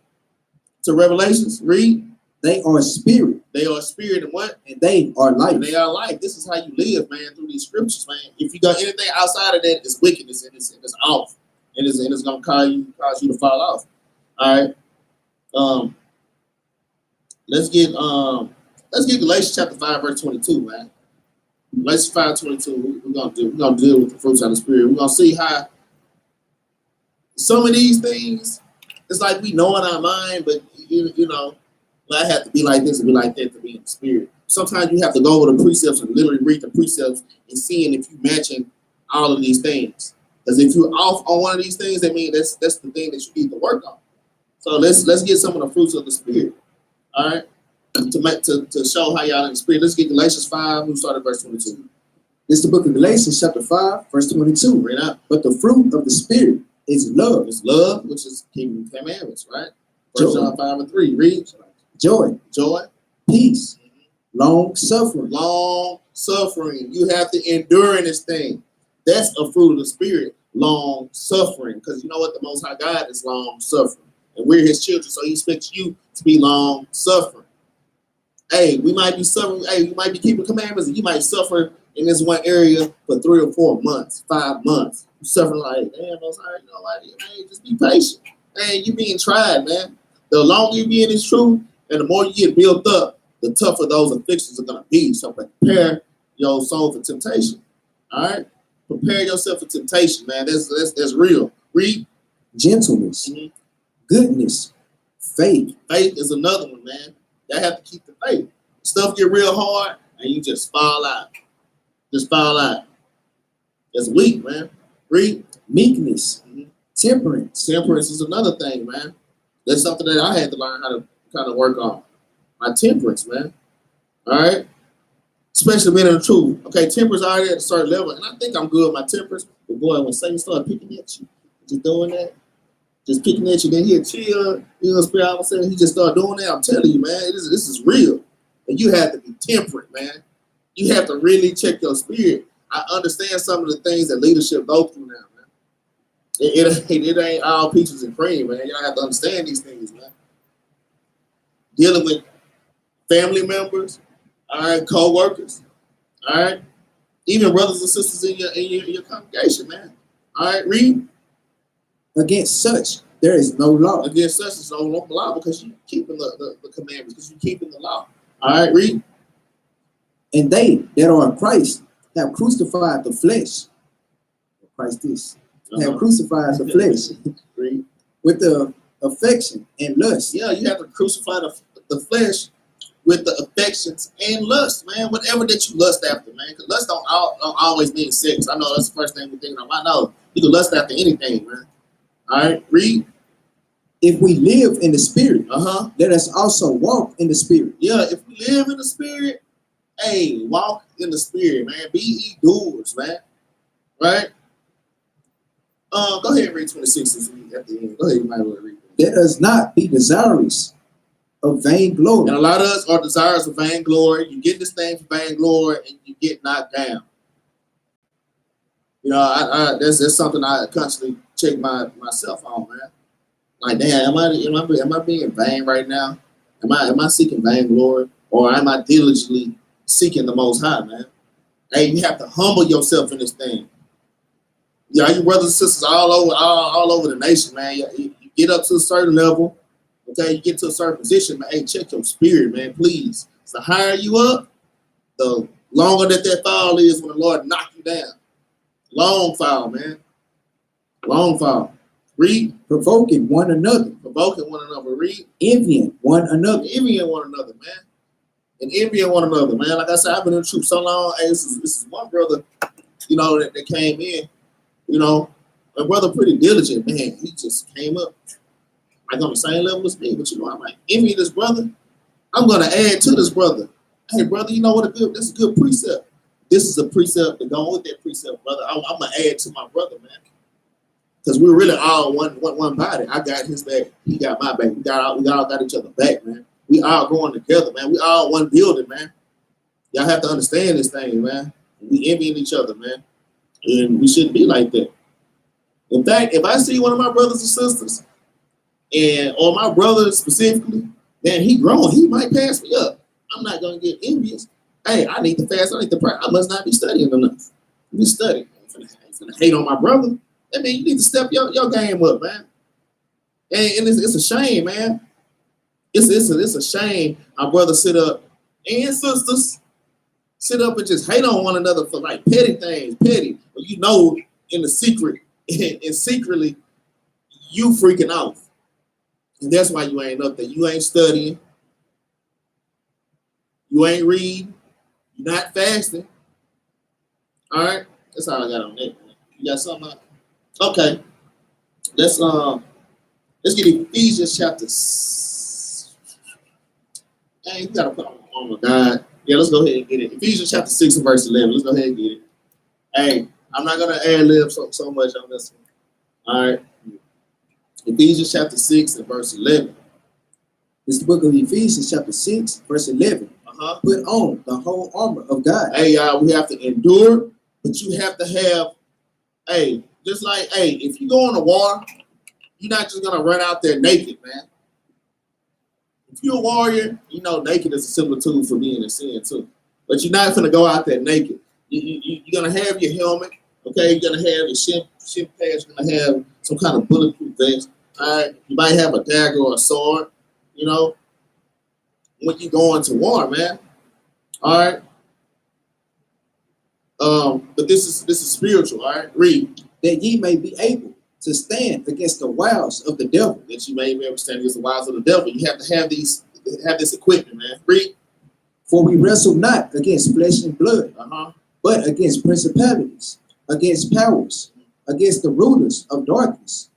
to Revelations, read. They are spirit. They are spirit and what? And they are life. And they are life. This is how you live, man, through these scriptures, man. If you got anything outside of that, it's wickedness and it's off. And it's gonna cause you to fall off. All right. Let's get Galatians chapter 5, verse 22, man. Galatians 5:22. We're gonna deal with the fruits of the spirit. We're gonna see how some of these things, it's like we know in our mind, but I have to be like this and be like that to be in the spirit. sometimes you have to go over the precepts and literally read the precepts and seeing if you're matching all of these things. Because if you're off on one of these things, that means that's the thing that you need to work on. So let's get some of the fruits of the spirit. All right. To show how y'all in the spirit. Let's get Galatians 5. We'll start at verse 22. This is the book of Galatians, chapter 5, verse 22. Read out. But the fruit of the spirit is love. It's love, which is keeping the commandments, right? Joy. 1 John 5 and 3. Read. Joy, peace, long suffering. Long suffering. You have to endure in this thing. That's a fruit of the spirit. Long suffering. Because you know what? The Most High God is long suffering. And we're his children, so he expects you to be long suffering. Hey, we might be suffering. Hey, you might be keeping commandments, and you might suffer in this one area for 3 or 4 months, 5 months. You suffering like, damn, Most High, you know, like, man, just be patient. Man, you being tried, man. The longer you be in this truth, and the more you get built up, the tougher those afflictions are gonna be. So prepare your soul for temptation. All right, prepare yourself for temptation, man. That's real. Read. Gentleness, goodness, faith. Faith is another one, man. You have to keep the faith. Stuff get real hard, and you just fall out. Just fall out. It's weak, man. Read. Meekness, temperance. Temperance is another thing, man. That's something that I had to learn how to kind of work on. My temperance, man. All right? Especially being in the truth. Okay, temperance already at a certain level, and I think I'm good with my temperance. But boy, when Satan started picking at you, just doing that, just picking at you, then he'll chill, you know, spirit, all of a sudden he just started doing that. I'm telling you, man, this is real. And you have to be temperate, man. You have to really check your spirit. I understand some of the things that leadership go through now, man. It ain't all peaches and cream, man. Y'all have to understand these things, man. Dealing with family members, all right, co-workers, all right, even brothers and sisters in your congregation, man. All right, read. Against such, there is no law. Against such, there's no law because you're keeping the commandments, because you're keeping the law. All right, read. And they that are in Christ have crucified the flesh. Christ is. Have crucified the flesh with the affection and lust. Yeah, you have to crucify the flesh with the affections and lust, man. Whatever that you lust after, man. Because lust don't always mean sex. I know that's the first thing we think of. I know you can lust after anything, man. All right, read. If we live in the spirit, let us also walk in the spirit. Yeah, if we live in the spirit, hey, walk in the spirit, man. Be ye doers, man. Right? Go ahead and read 26 at the end. Go ahead, you might want to read that. Let us not be desirous of vainglory. And a lot of us are desirous of vainglory. You get this thing for vainglory and you get knocked down. You know, that's something I constantly check myself on, man. Like, damn, am I being vain right now? Am I seeking vainglory, or am I diligently seeking the Most High, man? Hey, you have to humble yourself in this thing. Yeah, you brothers and sisters all over the nation, man. You get up to a certain level, okay? You get to a certain position, man. Hey, check your spirit, man, please. So the higher you up, the longer that fall is when the Lord knock you down. Long fall, man. Long fall. Read. Provoking one another. Provoking one another. Read. Envying one another. Envying one another, man. And envying one another, man. Like I said, I've been in the truth so long. Hey, this is one brother, you know, that came in. You know, my brother pretty diligent, man. He just came up like on the same level as me. But you know, I'm like, envy this brother. I'm gonna add to this brother. Hey, brother, you know what? This is a good precept. This is a precept to go with that precept, brother. I'm gonna add to my brother, man. Because we're really all one body. I got his back. He got my back. We all got each other back, man. We all going together, man. We all one building, man. Y'all have to understand this thing, man. We envying each other, man. And we shouldn't be like that. In fact, if I see one of my brothers and sisters, or my brother specifically, man, he grown, he might pass me up. I'm not gonna get envious. Hey, I need to fast, I need to pray. I must not be studying enough. Be studying. I'm finna hate on my brother. That means you need to step your game up, man. And it's a shame, man. It's a shame our brothers sit up and sisters sit up and just hate on one another for like petty things, petty. But you know, in the secret, and secretly, you freaking off. And that's why you ain't up there. You ain't studying. You You ain't reading. You're not fasting. All right, that's all I got on that. Man. You got something? Okay, let's get Ephesians chapter. Hey, you gotta put on the God. Yeah, let's go ahead and get it. Ephesians chapter 6 and verse 11. Let's go ahead and get it. Hey, I'm not gonna ad-lib so much on this one. All right, Ephesians chapter 6 and verse 11. It's the book of Ephesians chapter 6, verse 11. Put on the whole armor of God. Hey, y'all, we have to endure, but you have to have, hey, just like, hey, if you go on a war, you're not just gonna run out there naked, man. If you're a warrior, you know naked is a similar tool for being in sin too. But you're not gonna go out there naked. You're gonna have your helmet, okay? You're gonna have your shin pads. You're gonna have some kind of bulletproof vest. All right, you might have a dagger or a sword, you know, when you go into war, man. All right. But this is spiritual, all right? Read. That ye may be able to stand against the wiles of the devil. That you may be able to stand against the wiles of the devil. You have to have this equipment, man. Read. For we wrestle not against flesh and blood, but against principalities, against powers, against the rulers of darkness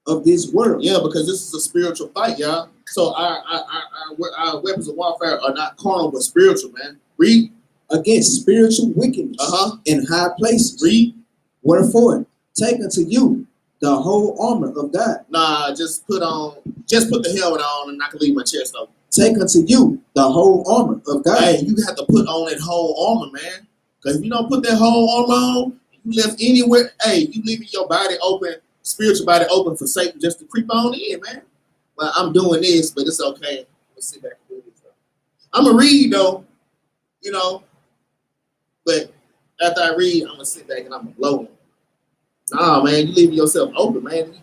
of this world. Yeah, because this is a spiritual fight, y'all. So our weapons of warfare are not carnal, but spiritual, man. Read. Against spiritual wickedness in high places. Read. Wherefore, take unto you the whole armor of God. Nah, just put the helmet on and I can leave my chest open. Take unto you the whole armor of God. Hey, you have to put on that whole armor, man. Because if you don't put that whole armor on, you left anywhere, hey, you leaving your body open, spiritual body open for Satan just to creep on in, man. Well, I'm doing this, but it's okay. Let's sit back and do this. I'm going to read, though, you know, but after I read, I'm going to sit back and I'm going to blow them. Nah, man, you leaving yourself open, man.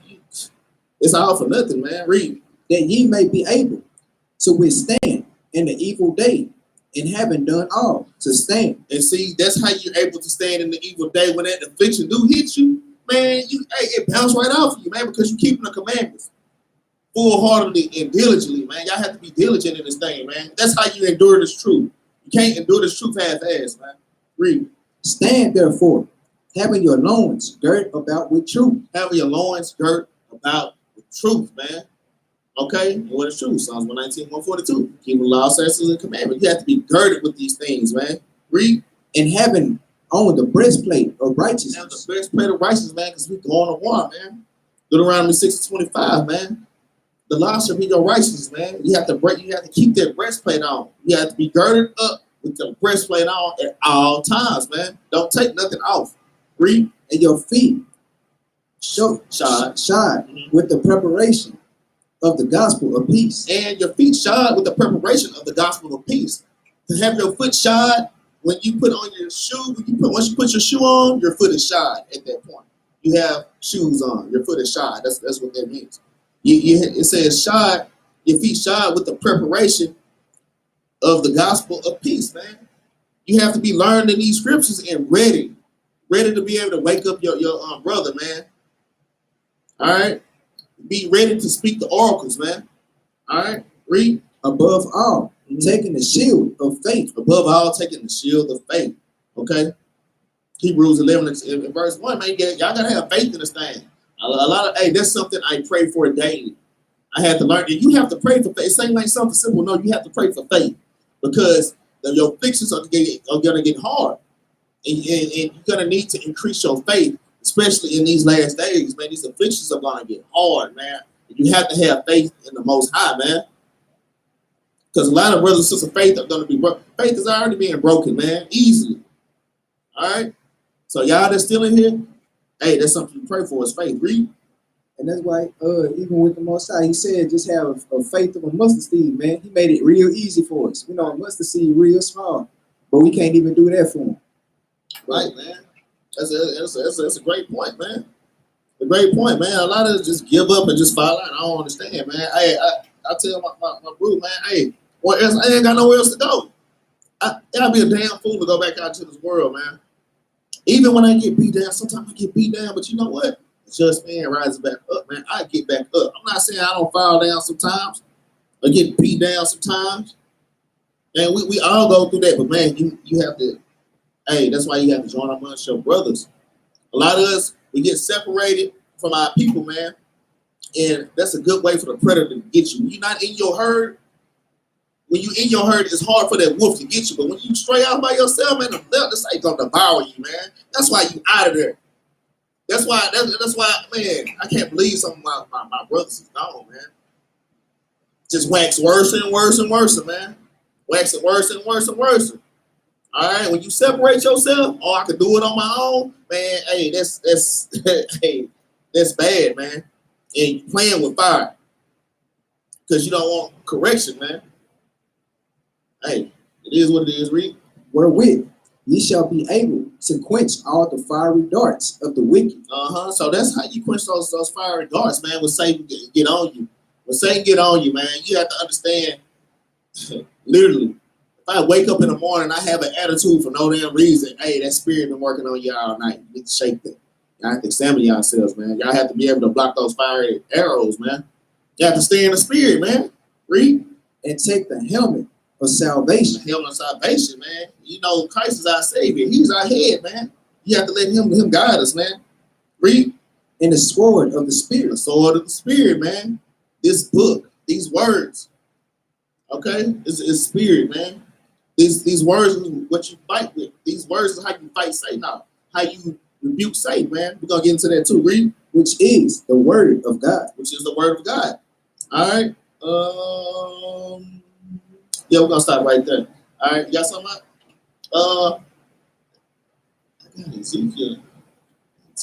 It's all for nothing, man. Read. That ye may be able to withstand in the evil day, and having done all, to stand. And see, that's how you're able to stand in the evil day when that affliction do hit you, man. It bounce right off of you, man, because you're keeping the commandments full-heartedly and diligently, man. Y'all have to be diligent in this thing, man. That's how you endure this truth. You can't endure this truth half-assed, man. Read. Stand therefore, having your loins girt about with truth. Having your loins girt about with truth, man. Okay? And what is truth? Psalms 119, 142. Keeping the law, statutes, and commandments. You have to be girded with these things, man. Read. And having on the breastplate of righteousness. Have the breastplate of righteousness, man, because we going to war, man. Deuteronomy 6:25, man. The law shall be your righteousness, man. You have to keep that breastplate on. You have to be girded up with the breastplate on at all times, man. Don't take nothing off. Read. And your feet shod with the preparation of the gospel of peace. And your feet shod with the preparation of the gospel of peace. To have your foot shod, when you put on your shoe, once you put your shoe on, your foot is shod at that point. You have shoes on, your foot is shod. That's what that means. It says shod, your feet shod with the preparation of the gospel of peace, man. You have to be learned in these scriptures and ready to be able to wake up your brother, man. All right? Be ready to speak the oracles, man. All right? Read. Above all, taking the shield of faith. Above all, taking the shield of faith. Okay? Hebrews 11 in verse 1, man. Y'all got to have faith in this thing. That's something I pray for daily. I had to learn that you have to pray for faith. It ain't like something simple. No, you have to pray for faith because your afflictions are going to get hard. And you're going to need to increase your faith, especially in these last days, man. These afflictions are going to get hard, man. You have to have faith in the Most High, man. Because a lot of brothers and sisters' faith are going to be broken. Faith is already being broken, man, easily. All right? So y'all that's still in here, hey, that's something to pray for is faith. Read. And that's why, even with the Most High, he said just have a faith of a mustard seed, man. He made it real easy for us. You know, a mustard seed real small, but we can't even do that for him. Right, man. That's a great point, man. A great point, man. A lot of us just give up and just fall out. I don't understand, man. I tell my bro, man, hey, what else? I ain't got nowhere else to go. I'll be a damn fool to go back out to this world, man. Even when I get beat down, sometimes I get beat down, but you know what? It's just man rises back up, man. I get back up. I'm not saying I don't fall down sometimes or get beat down sometimes. And we all go through that, but man, you have to, hey, that's why you have to join amongst your brothers. A lot of us, we get separated from our people, man. And that's a good way for the predator to get you. When you're not in your herd, when you in your herd, it's hard for that wolf to get you. But when you stray out by yourself, man, this ain't gonna devour you, man. That's why you out of there. That's why, man, I can't believe some of my brothers is gone, man. Just wax worse and worse and worse, man. Waxing worse and worse and worse. All right, when you separate yourself, oh, I can do it on my own, man. Hey, that's hey, that's bad, man. And you playing with fire because you don't want correction, man. Hey, it is what it is, Reed. Wherewith ye shall be able to quench all the fiery darts of the wicked. So that's how you quench those fiery darts, man. When Satan get on you, when Satan get on you, man, you have to understand. Literally, if I wake up in the morning, I have an attitude for no damn reason. Hey, that spirit been working on you all night. You need to shake that. Y'all have to examine yourselves, man. Y'all have to be able to block those fiery arrows, man. You have to stay in the spirit, man. Read. And take the helmet of salvation. The helmet of salvation, man. You know, Christ is our Savior. He's our head, man. You have to let him guide us, man. Read. And the sword of the Spirit. The sword of the Spirit, man. This book, these words. Okay? It's spirit, man. These words is what you fight with. These words is how you fight Satan out. How you rebuke Satan, man. We're going to get into that too. Read. Which is the word of God. Which is the word of God. All right. Yeah, we're going to stop right there. All right. You got something up? I got Ezekiel.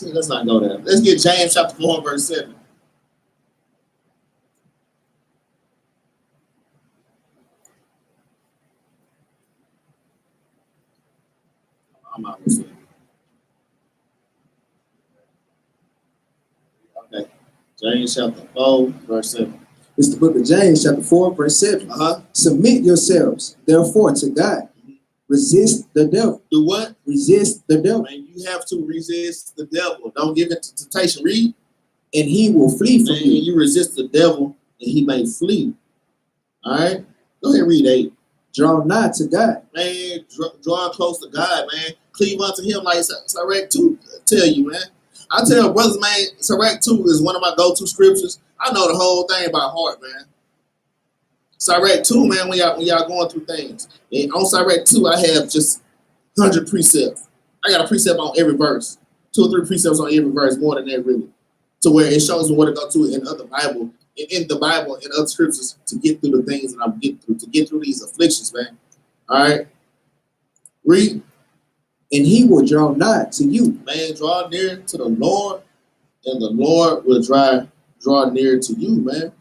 Let's not go there. Let's get James chapter 4, verse 7. I'm out of here. Okay. James chapter 4, verse 7. It's the book of James, chapter 4, verse 7. Submit yourselves, therefore, to God. Resist the devil. Do what? Resist the devil. Man, you have to resist the devil. Don't give it to temptation. Read. And he will flee from you. You resist the devil, and he may flee. All right? Go ahead and read 8. Draw nigh to God. Man, draw close to God, man. Cleave unto him like Sirach 2 tell you, man. I tell brothers, man, Sirach 2 is one of my go-to scriptures. I know the whole thing by heart, man. Sirach 2, man, when y'all going through things. And on Sirach 2, I have just 100 precepts. I got a precept on every verse. 2 or 3 precepts on every verse, more than that, really. To where it shows me what to go to in other Bible, in the Bible and other scriptures to get through the things that I'm getting through, to get through these afflictions, man. All right? Read. And he will draw nigh to you. Man, draw near to the Lord, and the Lord will draw near to you, man.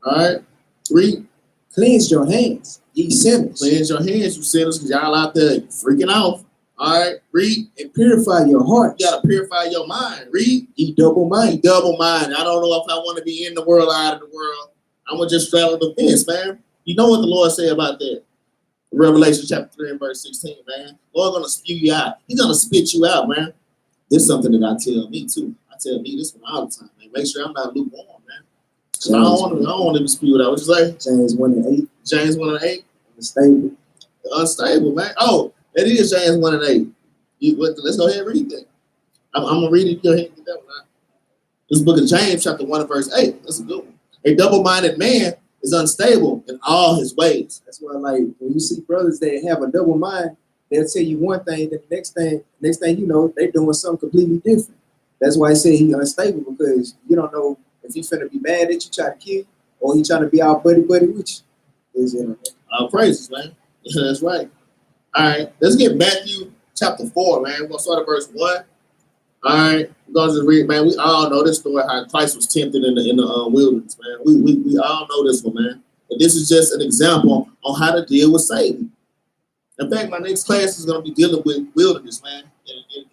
All right? Read. Cleanse your hands, ye sinners. Cleanse your hands, you sinners, because y'all out there freaking off. All right? Read. And purify your heart. You got to purify your mind. Read. Ye double-minded. Double-minded. I don't know if I want to be in the world or out of the world. I'm going to just straddle the fence, man. You know what the Lord said about that? Revelation chapter 3 and verse 16, man. Lord going to spew you out. He's going to spit you out, man. This is something that I tell me, too. I tell me this one all the time, man. Make sure I'm not lukewarm, man. I don't want to be spewed out. What you say? James 1 and 8. James 1 and 8? Unstable. Unstable, man. Oh, that is James 1 and 8. Let's go ahead and read that. I'm going to read it. Go ahead and get that one out. This book of James, chapter 1 and verse 8. That's a good one. A double-minded man is unstable in all his ways. That's why, like, when you see brothers that have a double mind, they'll tell you one thing, then the next thing you know, they're doing something completely different. That's why I say he's unstable, because you don't know if he's finna be mad at you, try to kill you, or he trying to be all buddy with you. All praises, man. That's right. All right, let's get Matthew chapter 4, man. We're gonna start at verse 1. All right, we're gonna just read, man. We all know this story, how Christ was tempted in the wilderness, man. We all know this one, man. And this is just an example on how to deal with Satan. In fact, my next class is gonna be dealing with wilderness, man,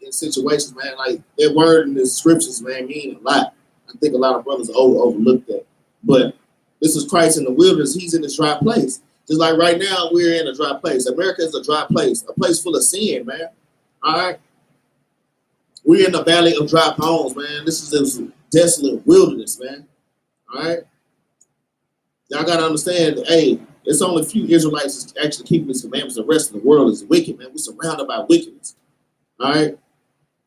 in situations, man. Like that word in the scriptures, man, mean a lot. I think a lot of brothers overlook that. But this is Christ in the wilderness. He's in this dry place. Just like right now, we're in a dry place. America is a dry place, a place full of sin, man. All right. We're in the valley of dry bones, man. This is this desolate wilderness, man. All right. Y'all got to understand, hey, It's only a few Israelites that's actually keeping his commandments. The rest of the world is wicked, man. We're surrounded by wickedness. All right.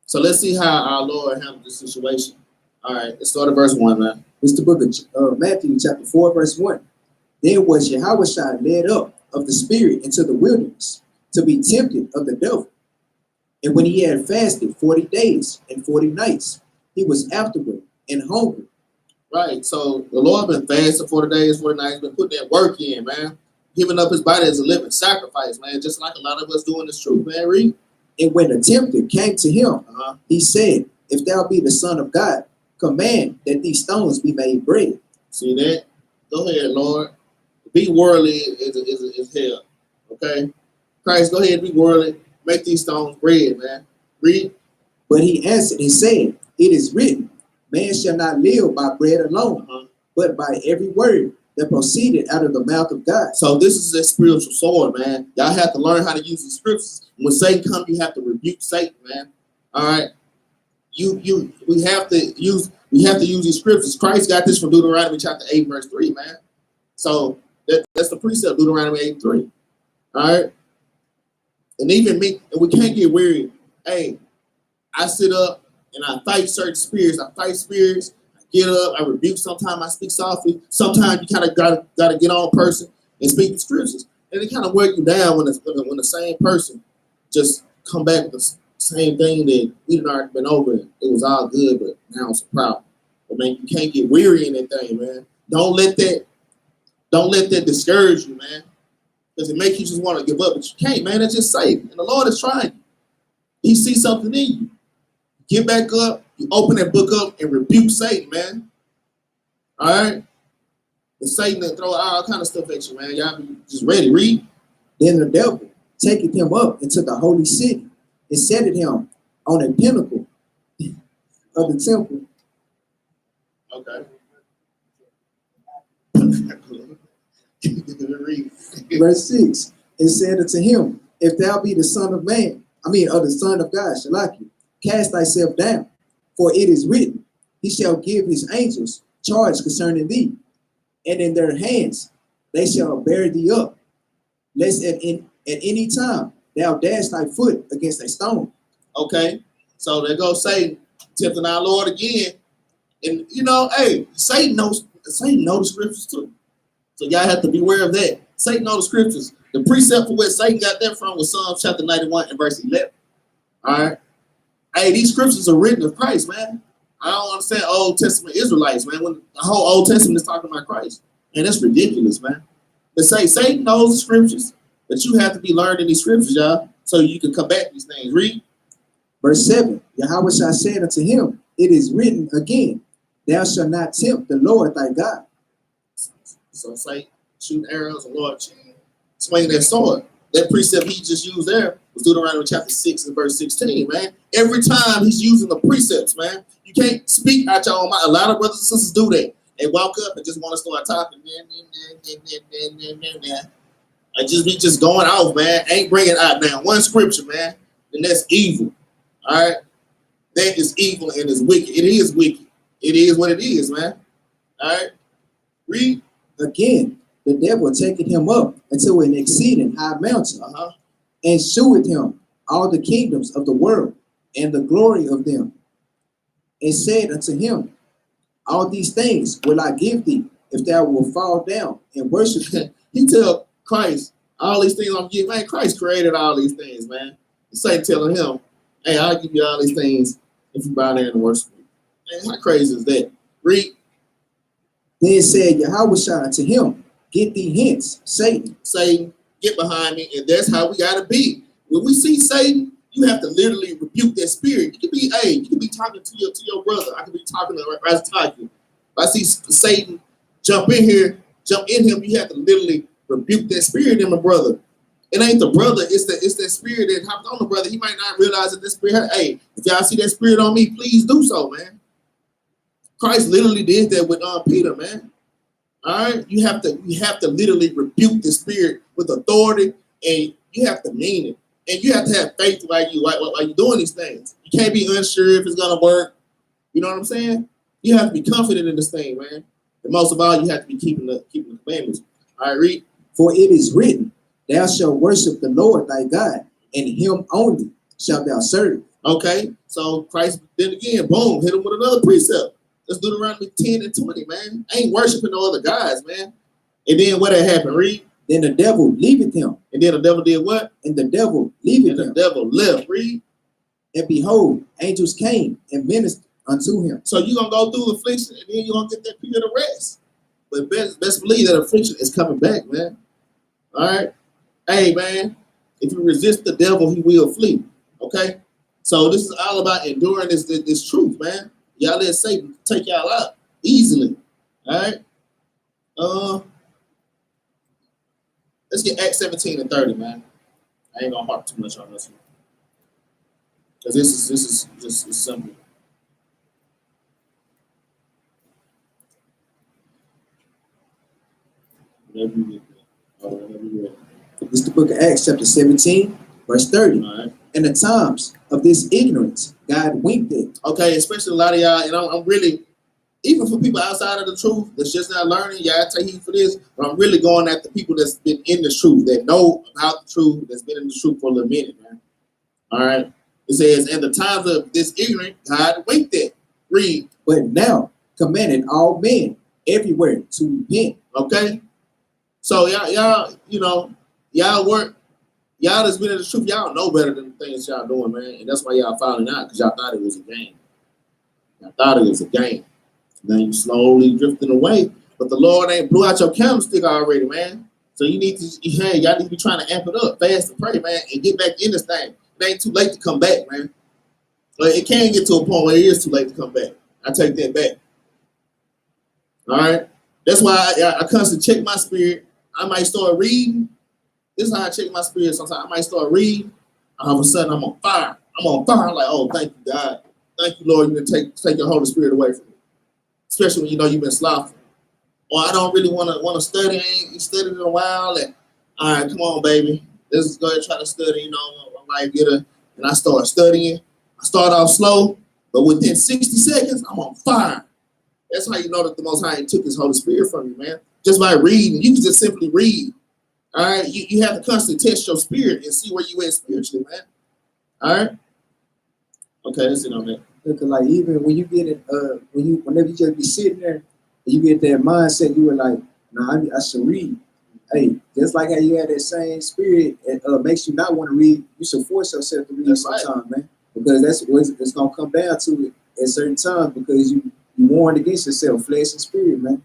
So let's see how our Lord handled this situation. All right, let's start at verse 1, man. It's the book of Matthew, chapter 4, verse 1. Then was Yahushua led up of the Spirit into the wilderness to be tempted of the devil. And when he had fasted 40 days and 40 nights, he was afterward and hungry. Right, so the Lord been fasting 40 days, 40 nights, been putting that work in, man. Giving up his body as a living sacrifice, man, just like a lot of us do in this truth, man. Read. And when the tempter came to him, he said, if thou be the Son of God, command that these stones be made bread. See that? Go ahead, Lord. Be worldly is hell. Okay? Christ, go ahead and be worldly. Make these stones bread, man. Read. But he answered and said, it is written, man shall not live by bread alone, but by every word that proceeded out of the mouth of God. So this is a spiritual sword, man. Y'all have to learn how to use the scriptures. When Satan comes, you have to rebuke Satan, man. All right? We have to use these scriptures. Christ got this from Deuteronomy chapter 8, verse 3, man. So that's the precept, Deuteronomy 8:3. All right. And even me, and we can't get weary. Hey, I sit up and I fight certain spirits. I fight spirits. I get up, I rebuke. Sometimes I speak softly. Sometimes you kind of gotta get on person and speak the scriptures. And it kind of wear you down when the same person just come back with the same thing that we done already been over. It was all good, but now it's a problem. But man, you can't get weary in that thing, man. Don't let that discourage you, man. Because it makes you just want to give up, but you can't, man. It's just Satan. And the Lord is trying you. He sees something in you. Get back up, you open that book up and rebuke Satan, man. All right? And Satan will throw all kind of stuff at you, man. Y'all be just ready. Read. Then the devil taketh him up into the holy city and set him on a pinnacle of the temple. Okay. Verse 6, and said unto him, if thou be the Son of Man, of the Son of God, Shalaki, cast thyself down, for it is written, he shall give his angels charge concerning thee, and in their hands they shall bear thee up, lest at any time thou dash thy foot against a stone. Okay, so there goes Satan tempting our Lord again. And hey, Satan knows the scriptures too. So y'all have to be aware of that. Satan knows the scriptures. The precept for where Satan got that from was Psalms chapter 91 and verse 11. All right. Hey, these scriptures are written of Christ, man. I don't understand Old Testament Israelites, man, when the whole Old Testament is talking about Christ. And that's ridiculous, man. But Satan knows the scriptures, but you have to be learning these scriptures, y'all, so you can combat these things. Read. Verse 7, Yahushua said unto him, it is written again, thou shalt not tempt the Lord thy God. So Satan shooting arrows, and Lord swinging that sword. That precept he just used there was Deuteronomy chapter 6 and verse 16, man. Every time he's using the precepts, man. You can't speak out your own mind. A lot of brothers and sisters do that. They walk up and just want to start talking. I just be just going off, man. Ain't bringing out now one scripture, man. And that's evil. All right? That is evil and it's wicked. It is wicked. It is what it is, man. All right? Read. Again, the devil taketh him up into an exceeding high mountain, and sheweth him all the kingdoms of the world and the glory of them, and said unto him, all these things will I give thee, if thou wilt fall down and worship him. He tell Christ, all these things I'm giving. Man, Christ created all these things, man. The Satan telling him, hey, I'll give you all these things if you bow down and worship me. Man, how crazy is that? Read. Then said Yahushua unto him, get thee hence, Satan. Satan, get behind me. And that's how we got to be. When we see Satan, you have to literally rebuke that spirit. You can be talking to your brother. I can be talking to Razataki. If I see Satan jump in him, you have to literally rebuke that spirit in my brother. It ain't the brother, it's that spirit that hopped on the brother. He might not realize that this spirit, hey, if y'all see that spirit on me, please do so, man. Christ literally did that with Peter, man. All right, you have to literally rebuke the spirit with authority, and you have to mean it, and you have to have faith while you doing these things. You can't be unsure if it's gonna work. You know what I'm saying? You have to be confident in this thing, man. And most of all, you have to be keeping the commandments. All right, read. For it is written, thou shalt worship the Lord thy God, and him only shalt thou serve. Okay, so Christ, then again, boom, hit him with another precept. Let's do Deuteronomy 10 and 20, man. I ain't worshiping no other gods, man. And then what had happened? Read. Then the devil leaveth him. And then the devil did what? And the devil leaveth him. And the devil left. Read. And behold, angels came and ministered unto him. So you're going to go through affliction, and then you're going to get that period of rest. But best believe that affliction is coming back, man. All right? Hey, man, if you resist the devil, he will flee. Okay? So this is all about enduring this truth, man. Y'all let Satan take y'all out easily. All right? Let's get Acts 17 and 30, man. I ain't gonna harp too much on this one. Because this is just simple. Whenever you get there. Whenever you're ready. This is the book of Acts, chapter 17, verse 30. All right. In the times of this ignorance, God winked it. Okay, especially a lot of y'all, and I'm really, even for people outside of the truth that's just not learning, y'all take heed for this, but I'm really going at the people that's been in the truth, that know about the truth, that's been in the truth for a little minute, man. All right. It says, in the times of this ignorance, God winked it. Read. But now commanding all men everywhere to repent. Okay. So y'all, you know, y'all that's been in the truth, y'all know better than the things y'all doing, man. And that's why y'all falling out, because y'all thought it was a game. Y'all thought it was a game. Then you slowly drifting away. But the Lord ain't blew out your candlestick already, man. So you need to, hey, y'all need to be trying to amp it up, fast and pray, man, and get back in this thing. It ain't too late to come back, man. But it can get to a point where it is too late to come back. I take that back. All right? That's why I constantly check my spirit. I might start reading. This is how I check my spirit sometimes. I might start reading. All of a sudden, I'm on fire. I'm on fire. I'm like, oh, thank you, God. Thank you, Lord. You didn't take your Holy Spirit away from me. Especially when you know you've been slothful. Or I don't really want to study. I ain't studied in a while. And, all right, come on, baby. Let's go ahead and try to study. You know, I might get a, and I start studying. I start off slow, but within 60 seconds, I'm on fire. That's how you know that the Most High took his Holy Spirit from you, man. Just by reading. You can just simply read. All right? You have to constantly test your spirit and see where you at spiritually, man. All right? Okay, that's it on that. Because like even when you get it, whenever you just be sitting there and you get that mindset, you were like, nah, I should read. Hey, just like how you had that same spirit, it makes you not want to read. You should force yourself to read sometime, man. Because that's what it's gonna come down to at certain times, because you warned against yourself, flesh and spirit, man.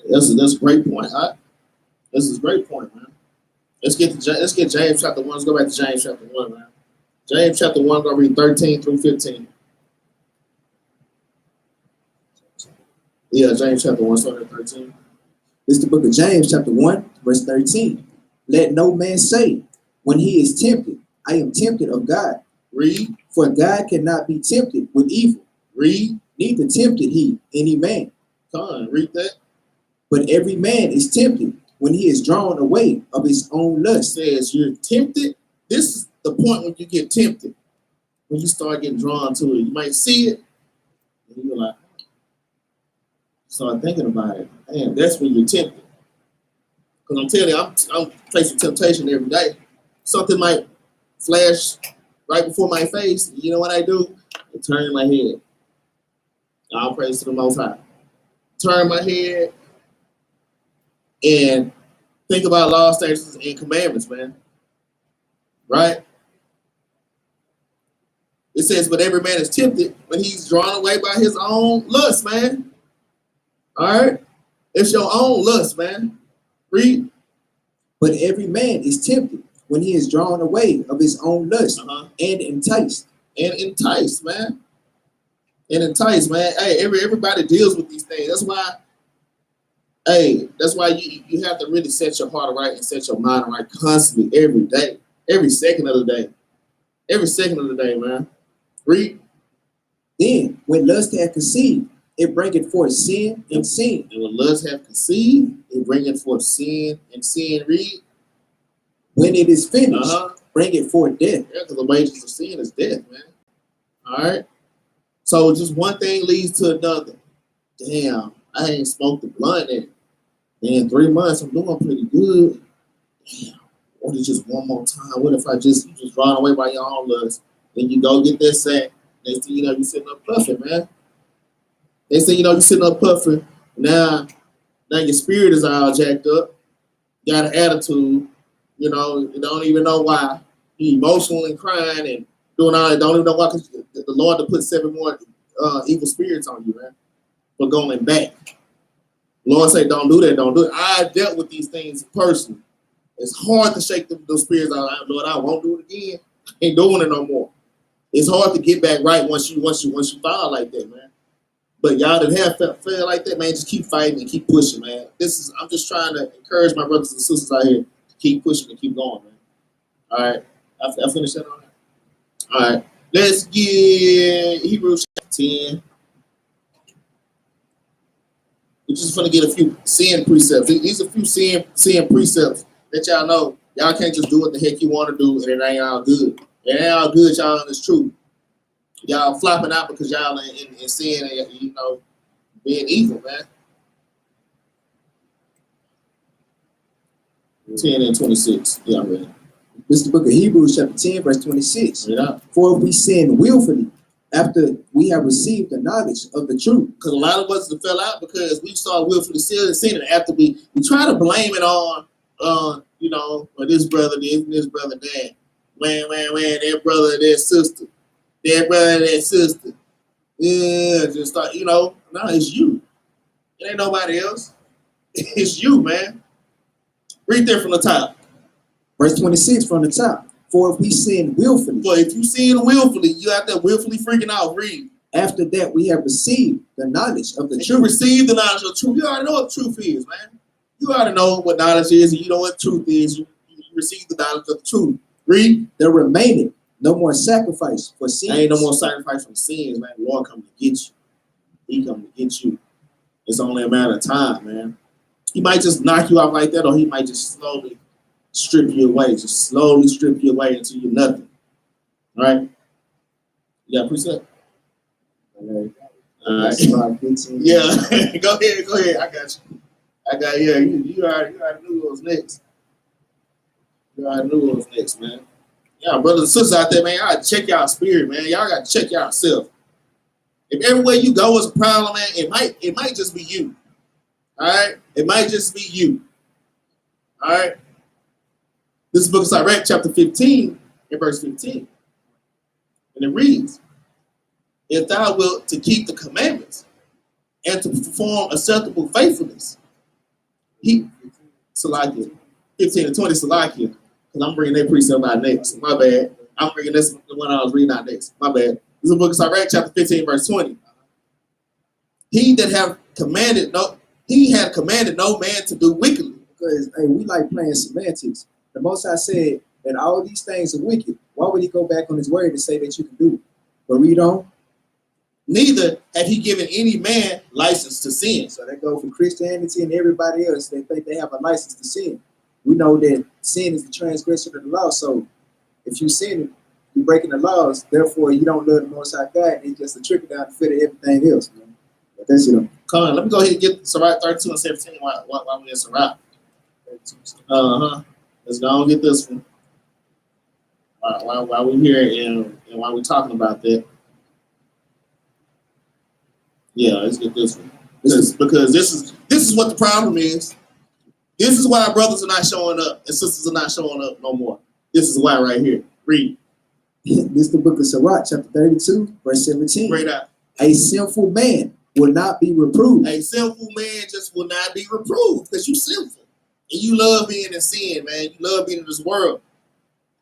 That's a great point. This is a great point, man. Let's get James chapter 1. Let's go back to James chapter 1, man. James chapter 1, go read 13 through 15. Yeah, James chapter 1, starting at 13. This is the book of James, chapter 1, verse 13. Let no man say, when he is tempted, I am tempted of God. Read. For God cannot be tempted with evil. Read. Neither tempted he any man. Come on, read that. But every man is tempted when he is drawn away of his own lust. It says you're tempted. This is the point when you get tempted. When you start getting drawn to it. You might see it, and you're like, start thinking about it. Man, that's when you're tempted. Because I'm telling you, I'm facing temptation every day. Something might flash right before my face. You know what I do? I turn my head. All praise to the Most High. Turn my head and think about law, statutes, and commandments, man. Right? It says, but every man is tempted when he's drawn away by his own lust, man. All right? It's your own lust, man. Read. But every man is tempted when he is drawn away of his own lust and enticed. And enticed, man. And enticed, man. Hey, everybody deals with these things. That's why, you have to really set your heart right and set your mind right constantly, every day, every second of the day. Every second of the day, man. Read. Then, when lust hath conceived, it bringeth forth sin and sin. And when lust hath conceived, it bringeth forth sin and sin. Read. When it is finished, bring it forth death. Yeah, because the wages of sin is death, man. All right? So just one thing leads to another. Damn, I ain't smoked the blunt in 3 months. I'm doing pretty good. damn, what if just one more time? What if I just run away by your own lust? Then you go get that sack. Next thing you know, you sitting up puffing, man. Next thing you know, you sitting up puffing. Now your spirit is all jacked up. You got an attitude. You know, you don't even know why. You emotional and crying and doing all that. Don't even know why, because the Lord to put 7 more evil spirits on you, man, for going back. Lord say, don't do that, don't do it. I dealt with these things personally. It's hard to shake those spirits out. Lord, I won't do it again. I ain't doing it no more. It's hard to get back right once you fall like that, man. But y'all that have felt like that, man, just keep fighting and keep pushing, man. I'm just trying to encourage my brothers and sisters out here to keep pushing and keep going, man. All right, I finished that on that. All right, let's get Hebrews chapter 10. We're just gonna get a few sin precepts. These are a few sin precepts that y'all know. Y'all can't just do what the heck you want to do, and it ain't all good. It ain't all good, y'all, and it's true. Y'all flopping out because y'all in sin and, you know, being evil, man. 10 and 26. Yeah, I'm ready. This is the book of Hebrews, chapter 10, verse 26. Yeah. For if we sin willfully after we have received the knowledge of the truth. Because a lot of us fell out because we started willfully sinning after we try to blame it on, you know, well, this brother this brother that. When, that brother, that sister. That brother, that sister. Yeah, just start, you know, no, it's you. It ain't nobody else. It's you, man. Read there from the top. Verse 26 from the top. For if we sin willfully. But if you sin willfully, you out there willfully freaking out. Read. After that, we have received the knowledge of the truth. You receive the knowledge of the truth. You already know what truth is, man. You already know what knowledge is, and you know what truth is. You receive the knowledge of the truth. Read. There remaineth no more sacrifice for sins. There ain't no more sacrifice from sins, man. The Lord come to get you. He come to get you. It's only a matter of time, man. He might just knock you out like that, or he might just slowly strip you away. Just slowly strip you away until you're nothing. All right? You got a precept? All right. Yeah. Go ahead. I got you. Yeah, you already knew what was next. You already knew what was next, man. Y'all brothers and sisters out there, man, y'all gotta check y'all spirit, man. Y'all gotta check yourself. If everywhere you go is a problem, man, it might just be you. All right? It might just be you. All right? This book is Sirach, chapter 15, and verse 15. And it reads, if thou wilt to keep the commandments and to perform acceptable faithfulness, Salakia, 15 and 20, Salakia, because I'm bringing that precept out next. My bad. I'm bringing this the one I was reading out next. My bad. This is the book of Sirach, chapter 15, verse 20. He had commanded no man to do wickedly. Because hey, we like playing semantics. The Most High said that all these things are wicked. Why would he go back on his word and say that you can do it? But read on. Neither had he given any man license to sin. So they go for Christianity and everybody else. They think they have a license to sin. We know that sin is the transgression of the law. So if you sin, you're breaking the laws. Therefore, you don't love the Most High God. It's just a trickle down to fit of everything else, man. But that's it. Come on, let me go ahead and get Sirach 32 and 17 while we're in Sirach. Let's go and get this one. While we're here and while we're talking about that. Yeah, let's get this one. Because this is what the problem is. This is why brothers are not showing up and sisters are not showing up no more. This is why right here. Read. This is the book of Sirach, chapter 32, verse 17. Read out. A sinful man will not be reproved. A sinful man just will not be reproved because you're sinful. And you love being in sin, man. You love being in this world.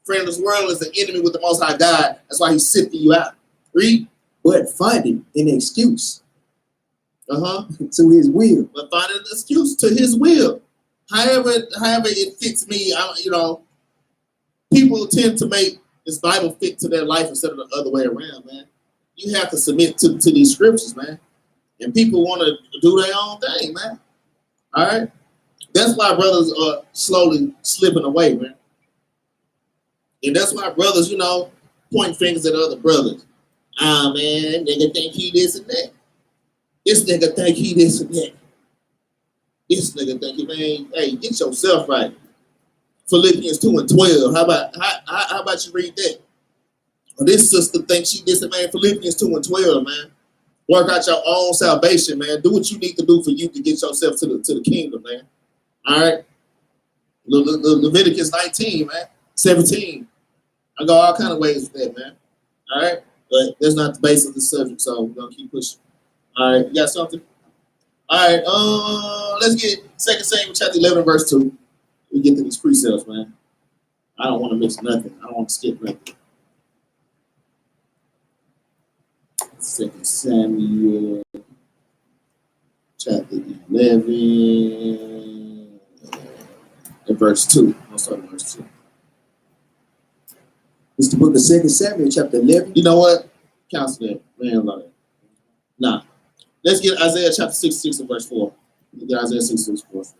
Friend, this world is the enemy with the Most High God. That's why he's sifting you out. Read. But finding an excuse to his will. But finding an excuse to his will. However it fits me, people tend to make this Bible fit to their life instead of the other way around, man. You have to submit to these scriptures, man. And people want to do their own thing, man. All right? That's why brothers are slowly slipping away, man. And that's why brothers, point fingers at other brothers. Ah, man, nigga think he this and that. This nigga think he this and that. This nigga think he, man, hey, get yourself right. Philippians 2:12. How about you read that? Well, this sister thinks she gets it, man. Philippians 2:12, man. Work out your own salvation, man. Do what you need to do for you to get yourself to the kingdom, man. All right. Leviticus 19, man. 17. I go all kind of ways with that, man. All right. But that's not the base of the subject, so we're gonna keep pushing. All right, you got something? All right, let's get 2 Samuel chapter 11, verse 2. We get to these precepts, man. I don't want to miss nothing. I don't want to skip nothing. 2 Samuel chapter 11 and verse 2. I'll start at verse 2. It's the book of 2 Samuel, chapter 11. You know what? Counsel that. Man, love it. Nah. Let's get Isaiah chapter 66 and verse 4. Let's get Isaiah 66 and verse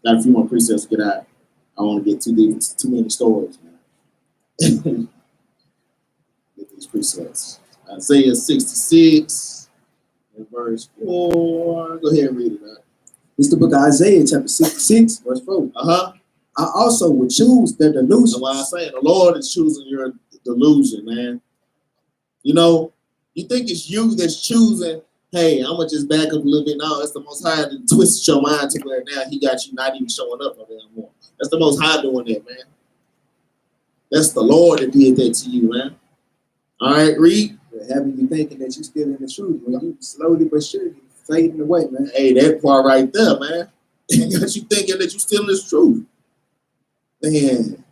4. Got a few more precepts to get out. I don't want to get too deep into too many stories, man. Get these precepts. Isaiah 66 and verse 4. Go ahead and read it, man. It's the book of Isaiah, chapter 66, verse 4. Uh-huh. I also would choose their delusion. That's why I'm saying the Lord is choosing your delusion, man. You know, you think it's you that's choosing, hey, I'm going to just back up a little bit. No, it's the Most High that twists your mind to where now he got you not even showing up no damn more. That's the Most High doing that, man. That's the Lord that did that to you, man. All right, read. Having you thinking that you're still in the truth when you slowly but surely fading away, man. Hey, that part right there, man. Got you thinking that you're still in this truth. Man,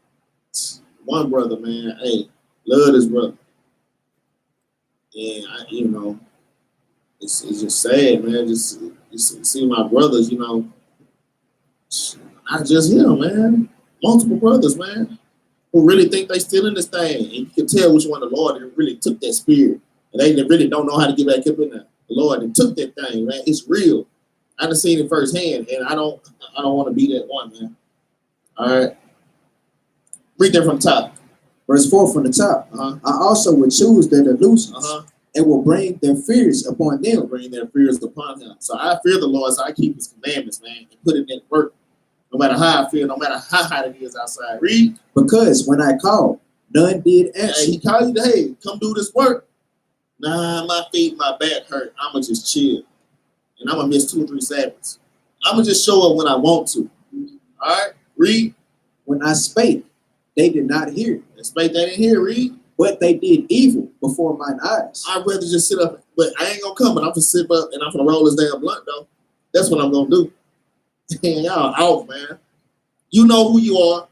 one brother, man, hey, love this brother. And, you know, it's just sad, man. Just see my brothers, you know, not just him, man. Multiple brothers, man, who really think they still in this thing. And you can tell which one the Lord that really took that spirit. And they really don't know how to get back up in there. The Lord that took that thing, man. It's real. I done seen it firsthand, and I don't want to be that one, man. All right. Read that from the top. Verse 4 from the top. I also would choose their delusions and will bring their fears upon them. Bring their fears upon him. So I fear the Lord, so I keep his commandments, man, and put it in work. No matter how I feel, no matter how hot it is outside. Read. Because when I called, none did answer. Hey, he called you, hey, come do this work. Nah, my feet, my back hurt. I'ma just chill. And I'm gonna miss 2 or 3 Sabbaths. I'm gonna just show up when I want to. All right, read. When I spake, they did not hear. And spake, they didn't hear. Read. But they did evil before mine eyes. I'd rather just sit up, but I ain't gonna come. But I'm gonna sit up and I'm gonna roll this damn blunt though. That's what I'm gonna do. Man, y'all off, man. You know who you are.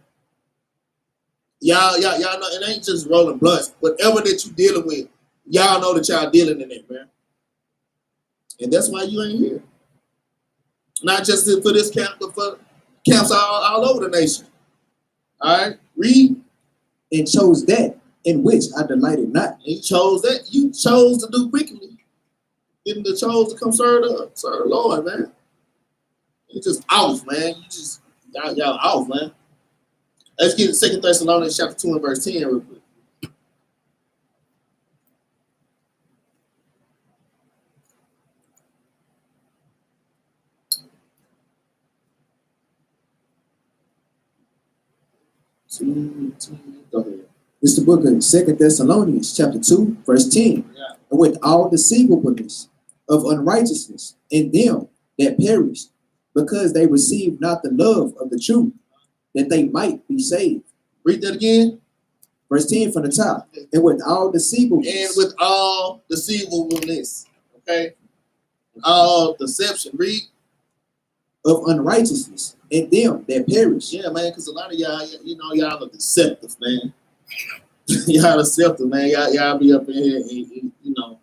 Y'all know it ain't just rolling blunts. Whatever that you dealing with, y'all know that y'all dealing in it, man. And that's why you ain't here. Not just for this camp, but for camps all over the nation. All right, read. And chose that in which I delighted not. And you chose that. You chose to do wickedly. Didn't chose to come serve the Lord, man. You just off, man. You just y'all off, man. Let's get to 2 Thessalonians chapter 2 and verse 10 real quick. Go ahead. It's the book of 2 Thessalonians, chapter 2, verse 10. Yeah. And with all deceivableness of unrighteousness in them that perished, because they received not the love of the truth, that they might be saved. Read that again. Verse 10 from the top. And with all deceivableness. And with all deceivableness. Okay. All deception. Read. Of unrighteousness in them that perish. Yeah, man, because a lot of y'all, you know, y'all are deceptive, man. Y'all deceptive, man. Y'all be up in here and you know,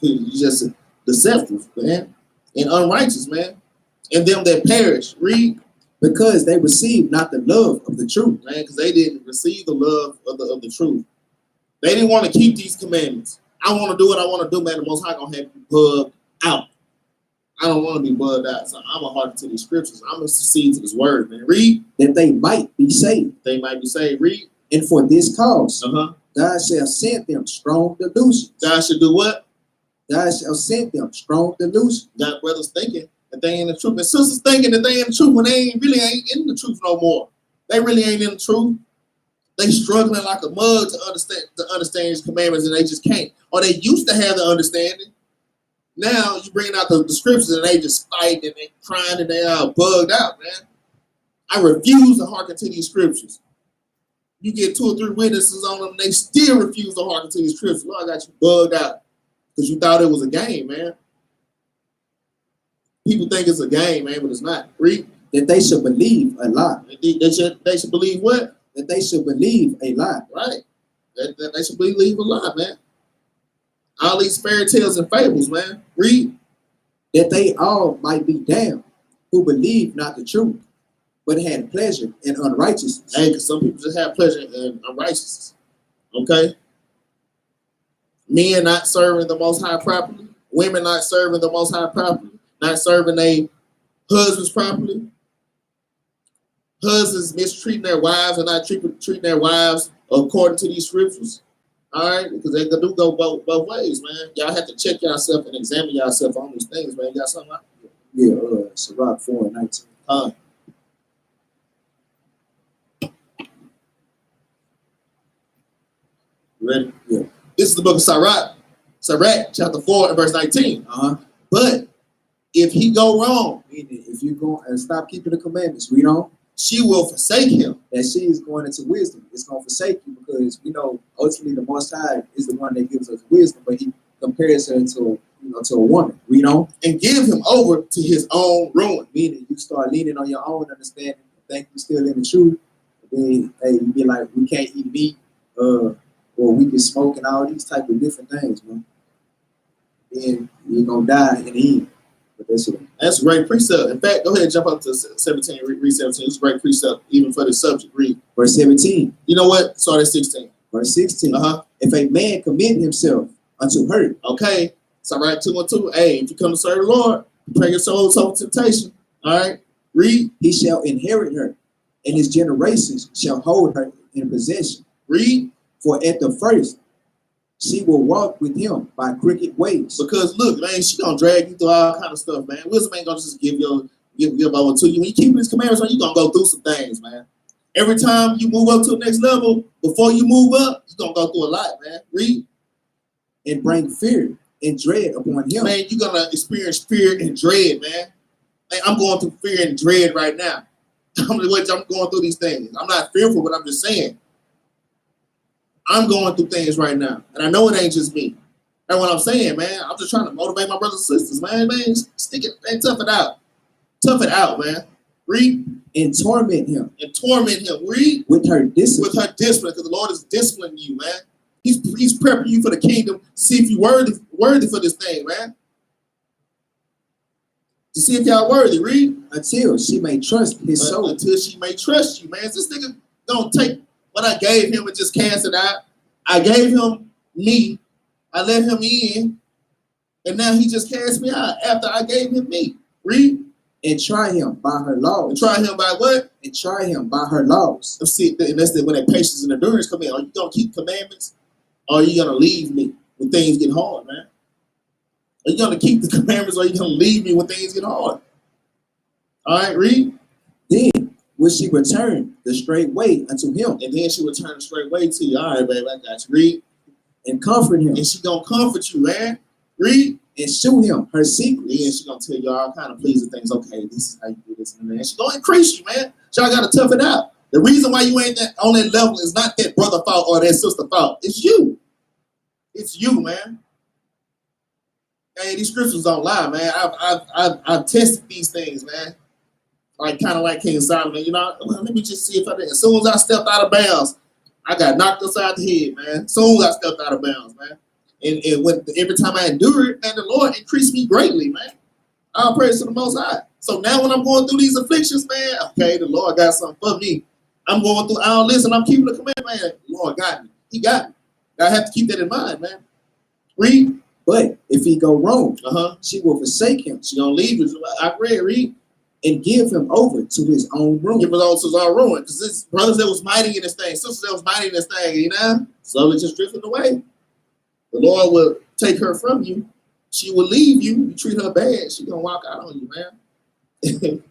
you just deceptive, man. And unrighteous, man. And them that perish. Read. Because they received not the love of the truth. Man, because they didn't receive the love of the truth. They didn't want to keep these commandments. I want to do what I want to do, man. The Most High gonna have you bugged out. I don't want to be bugged out, so I'm going to hearken to these scriptures. I'm going to succeed to this word, man. Read. That they might be saved. They might be saved. Read. And for this cause, God shall send them strong delusions. God should do what? God shall send them strong delusions. God brothers thinking that they ain't in the truth. And sisters thinking that they in the truth when they ain't in the truth no more. They really ain't in the truth. They struggling like a mug to understand his commandments, and they just can't. Or they used to have the understanding. Now you bringing out the scriptures, and they just fighting and they crying and they are bugged out, man. I refuse to hearken to these scriptures. You get 2 or 3 witnesses on them, and they still refuse to hearken to these scriptures. Lord, I got you bugged out because you thought it was a game, man. People think it's a game, man, but it's not. Read. That they should believe a lie. They should believe what? That they should believe a lie. Right. That they should believe a lie, man. All these fairy tales and fables, man. Read. That they all might be damned who believe not the truth, but had pleasure in unrighteousness. Hey, because some people just have pleasure in unrighteousness. Okay? Men not serving the Most High properly. Women not serving the Most High properly. Not serving their husbands properly. Husbands mistreating their wives and not treating their wives according to these scriptures. All right? Because they do go both ways, man. Y'all have to check yourself and examine yourself on these things, man. You got something like that? Yeah, Sirach 4:19. You ready? Yeah. This is the book of Sirach, chapter 4 and verse 19. But if he go wrong, meaning if you go and stop keeping the commandments, read on. She will forsake him. That she is going into wisdom. It's going to forsake you because ultimately the Most High is the one that gives us wisdom, but he compares her to a woman. Read on. And give him over to his own ruin. Meaning you start leaning on your own understanding, think you're still in the truth. Then you be like, we can't eat meat, or we can smoke and all these type of different things, man. Then you're gonna die in the end. But that's a great precept. In fact, go ahead and jump up to 17, read 17. It's a great precept, even for this subject. Read. Verse 17. You know what? Start at 16. Verse 16. If a man commit himself unto her. Okay. So right 2 and 2. Hey, if you come to serve the Lord, pray your soul over temptation. All right. Read. He shall inherit her, and his generations shall hold her in possession. Read. For at the first she will walk with him by crooked ways. Because look, man, she gonna drag you through all kind of stuff, man. Wisdom ain't gonna just give over to you. When you keep these commandments, man, you gonna go through some things, man. Every time you move up to the next level, before you move up, you gonna go through a lot, man. Read. And bring fear and dread upon him. Man, you're gonna experience fear and dread, man. Hey, I'm going through fear and dread right now. I'm going through these things. I'm not fearful, but I'm just saying. I'm going through things right now, and I know it ain't just me. That's what I'm saying, man. I'm just trying to motivate my brothers and sisters, man. Stick it, man. Tough it out. Tough it out, man. Read. And torment him. Read. With her discipline. Because the Lord is disciplining you, man. He's prepping you for the kingdom. See if you're worthy for this thing, man. To see if y'all worthy. Read. Until she may trust his soul. Until she may trust you, man. This nigga don't take what I gave him and just cast it out. I gave him me. I let him in. And now he just cast me out after I gave him me. Read. And try him by her laws. And try him by what? And try him by her laws. See, and that's when that patience and endurance come in. Are you going to keep commandments? Or are you going to leave me when things get hard, man? Are you going to keep the commandments or are you going to leave me when things get hard? All right, read. Then will she return the straight way unto him. And then she return the straight way to you. All right, baby, I got you. Read. And comfort him. And she going to comfort you, man. Read. And shew him her secrets. Yeah, she going to tell you all kind of pleasing things. Okay, this is how you do this. And then she going to increase you, man. Y'all got to tough it out. The reason why you ain't on that level is not that brother fault or that sister fault. It's you. It's you, man. Hey, these scriptures don't lie, man. I've tested these things, man. Like kind of like King Solomon, let me just see if I did. As soon as I stepped out of bounds, I got knocked upside the head, man. As soon as I stepped out of bounds, man. And when every time I endured, man, the Lord increased me greatly, man. All praise to the Most High. So now when I'm going through these afflictions, man, okay, the Lord got something for me. I'm going through all this and I'm keeping the command, man. The Lord got me. He got me. I have to keep that in mind, man. Read. But if he go wrong, she will forsake him. She gonna leave you. I read. And give him over to his own ruin. Give him over to his own ruin. Because it's brothers that was mighty in this thing, sisters that was mighty in this thing, slowly just drifting away. The Lord will take her from you. She will leave you. You treat her bad, she gonna walk out on you, man.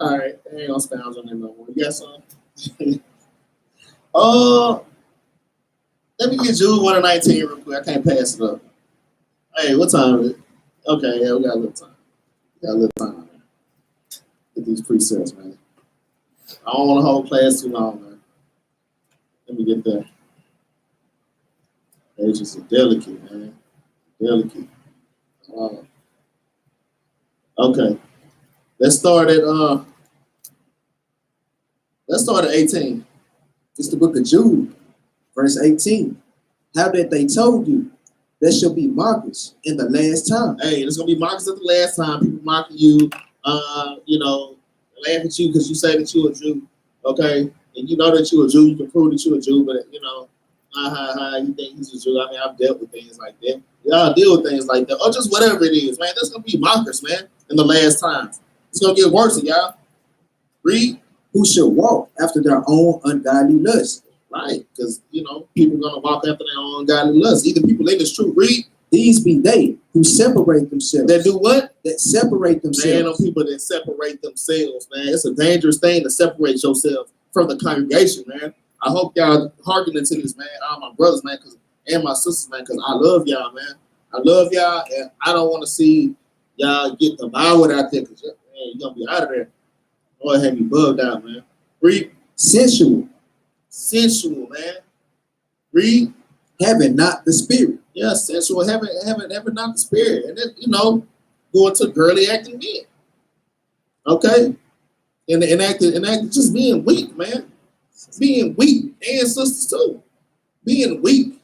All right, I ain't gonna stand on that no more. You got something? Let me get Jude 1 and 19 real quick. I can't pass it up. Hey, what time is it? Okay, yeah, we got a little time. Man. Get these precepts, man. I don't want to hold class too long, man. Let me get there. Pages are delicate, man. Delicate. Okay. Let's start at 18. It's the book of Jude, verse 18. How that they told you there shall be mockers in the last time. Hey, there's gonna be mockers at the last time. People mocking you, laugh at you because you say that you're a Jew, okay? And you know that you're a Jew. You can prove that you're a Jew, but you think he's a Jew. I mean, I've dealt with things like that. Y'all deal with things like that, or just whatever it is, man. There's gonna be mockers, man, in the last times. It's gonna get worse, y'all. Read. Who shall walk after their own ungodly lust. Right, because people are gonna walk after their own ungodly lust. Either people in this truth. Read. These be they who separate themselves. That do what? That separate themselves. Man, on people that separate themselves, man. It's a dangerous thing to separate yourself from the congregation, man. I hope y'all hearkening to this, man. All my brothers, man, and my sisters, man, because I love y'all, man. I love y'all, and I don't want to see y'all get devoured out there, because you're gonna be out of there. Lord, have me bugged out, man. Read. Sensual, man. Read. Having not the spirit. Yeah, sensual, having not the spirit. And then, going to girly acting men. Okay? And acting just being weak, man. Being weak. And sisters too. Being weak.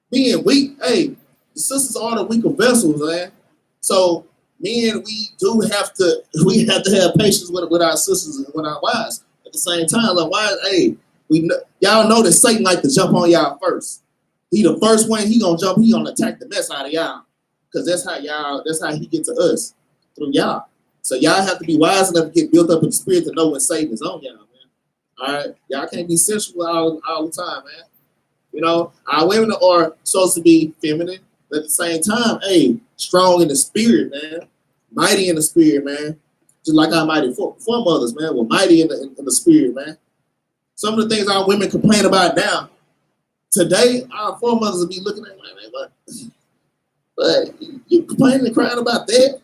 Hey, the sisters are the weaker vessels, man. So men, we have to have patience with our sisters and with our wives. At the same time, like wives, hey, y'all know that Satan like to jump on y'all first. He the first one, he gonna jump, he gonna attack the mess out of y'all. Because that's how he get to us, through y'all. So y'all have to be wise enough to get built up in the spirit to know when Satan is on y'all, man. All right? Y'all can't be sensual all the time, man. Our women are supposed to be feminine, but at the same time, hey, strong in the spirit, man. Mighty in the spirit, man. Just like our mighty foremothers, man. We're mighty in the spirit, man. Some of the things our women complain about now, today, our foremothers will be looking at me like, what? But you complaining and crying about that?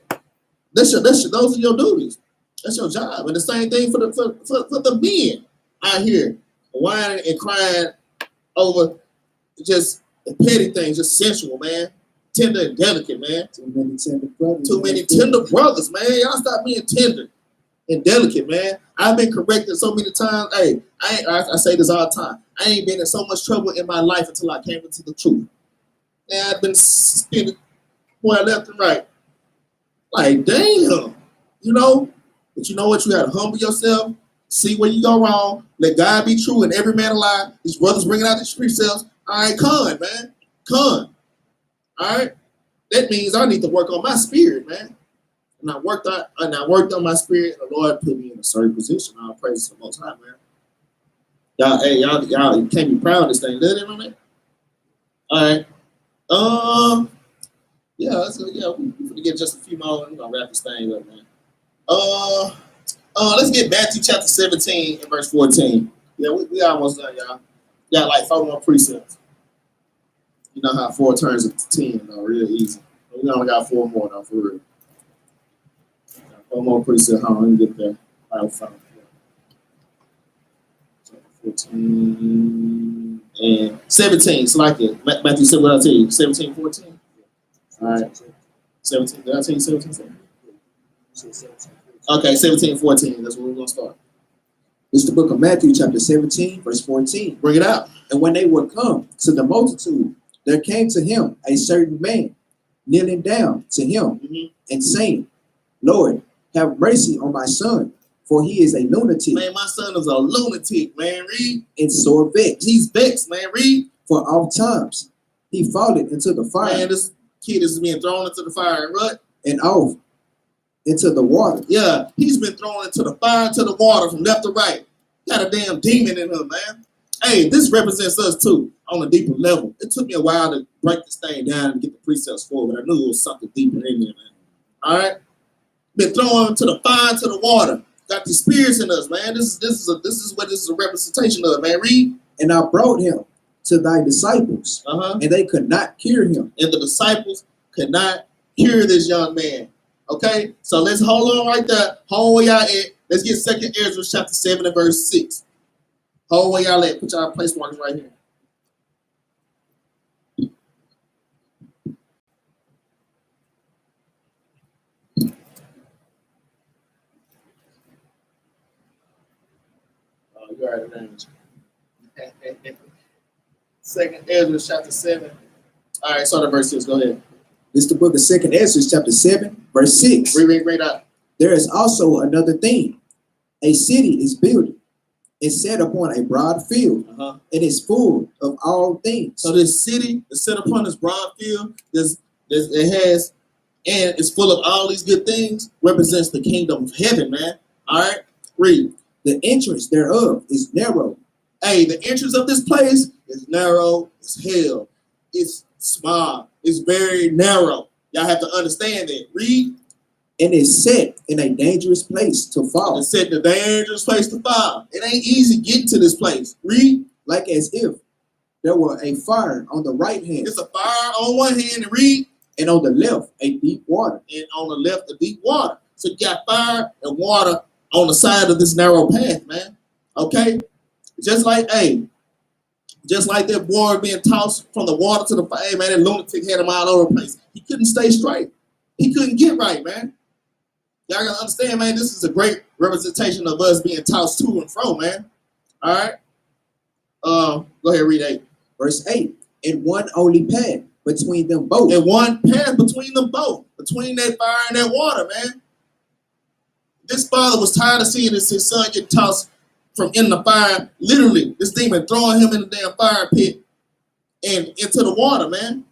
Those are your duties. That's your job. And the same thing for the men out here, whining and crying over just petty things, just sensual, man. Tender and delicate, man. Too many tender brothers. Too many tender brothers, man. Y'all stop being tender and delicate, man. I've been corrected so many times. Hey, I say this all the time. I ain't been in so much trouble in my life until I came into the truth. Man, I've been spinning left and right. Like, damn. But you know what? You got to humble yourself, see where you go wrong, let God be true and every man a lie. These brothers bringing out these precepts. All right, con, man. Con. All right? That means I need to work on my spirit, man. And I worked on my spirit, and the Lord put me in a certain position. I'll praise the Most High, man. Y'all can't be proud of this thing. Let it on that. All right. We're gonna get just a few more. We're gonna wrap this thing up, man. Let's get Matthew chapter 17 and verse 14. Yeah, we almost done, y'all. Got like 4 more precepts. You know how 4 turns into 10, though, real easy. We only got 4 more, though, for real. 4 more precepts. Hold on, let me get there. I'll find it. 14 and 17. It's like it. Matthew said what I tell you. 17, 14. All right. 17. Did I tell you 17? Okay, 17, 14. That's where we're gonna start. It's the book of Matthew, chapter 17, verse 14. Bring it out. And when they were come to the multitude, there came to him a certain man, kneeling down to him and saying, Lord, have mercy on my son, for he is a lunatic. Man, my son is a lunatic, man. Read. And sore vexed. He's vexed, man. Read. For oft times he falleth into the fire. Man, this kid is being thrown into the fire and what? And off into the water. Yeah, he's been thrown into the fire, into the water from left to right. Got a damn demon in him, man. Hey, this represents us too on a deeper level. It took me a while to break this thing down and get the precepts forward, but I knew it was something deeper in there, man. All right? Been thrown into the fire, into the water. got the spirits in us, man. This is what this is a representation of, man. Read. And I brought him to thy disciples, and they could not cure him. And the disciples could not cure this young man. Okay, so let's hold on right there. Hold where y'all at. Let's get 2nd Ezra chapter 7 and verse 6. Hold where y'all at. Put y'all place markers right here. Oh, you already know. 2nd Ezra chapter 7. All right, start at verse 6. Go ahead. This is the book of 2nd Ezra, chapter 7, verse 6. Read out. There is also another thing. A city is built and set upon a broad field, and is full of all things. So this city is set upon this broad field. It has, and it's full of all these good things, represents the kingdom of heaven, man. All right, read. The entrance thereof is narrow. Hey, the entrance of this place is narrow as hell. It's small. It's very narrow. Y'all have to understand that. Read. And is set in a dangerous place to fall. It's set in a dangerous place to fall. It ain't easy getting to this place. Read. Like as if there were a fire on the right hand. It's a fire on one hand, and read. And on the left, a deep water. And on the left, a deep water. So you got fire and water on the side of this narrow path, man. Okay? Just like that boy being tossed from the water to the fire. Hey, man, that lunatic had him all over the place. He couldn't stay straight. He couldn't get right, man. Y'all gotta understand, man, this is a great representation of us being tossed to and fro, man. All right? Go ahead, read 8. Verse 8. And one only path between them both. And one path between them both. Between that fire and that water, man. This father was tired of seeing his son get tossed from in the fire. Literally, this demon throwing him in the damn fire pit and into the water, man.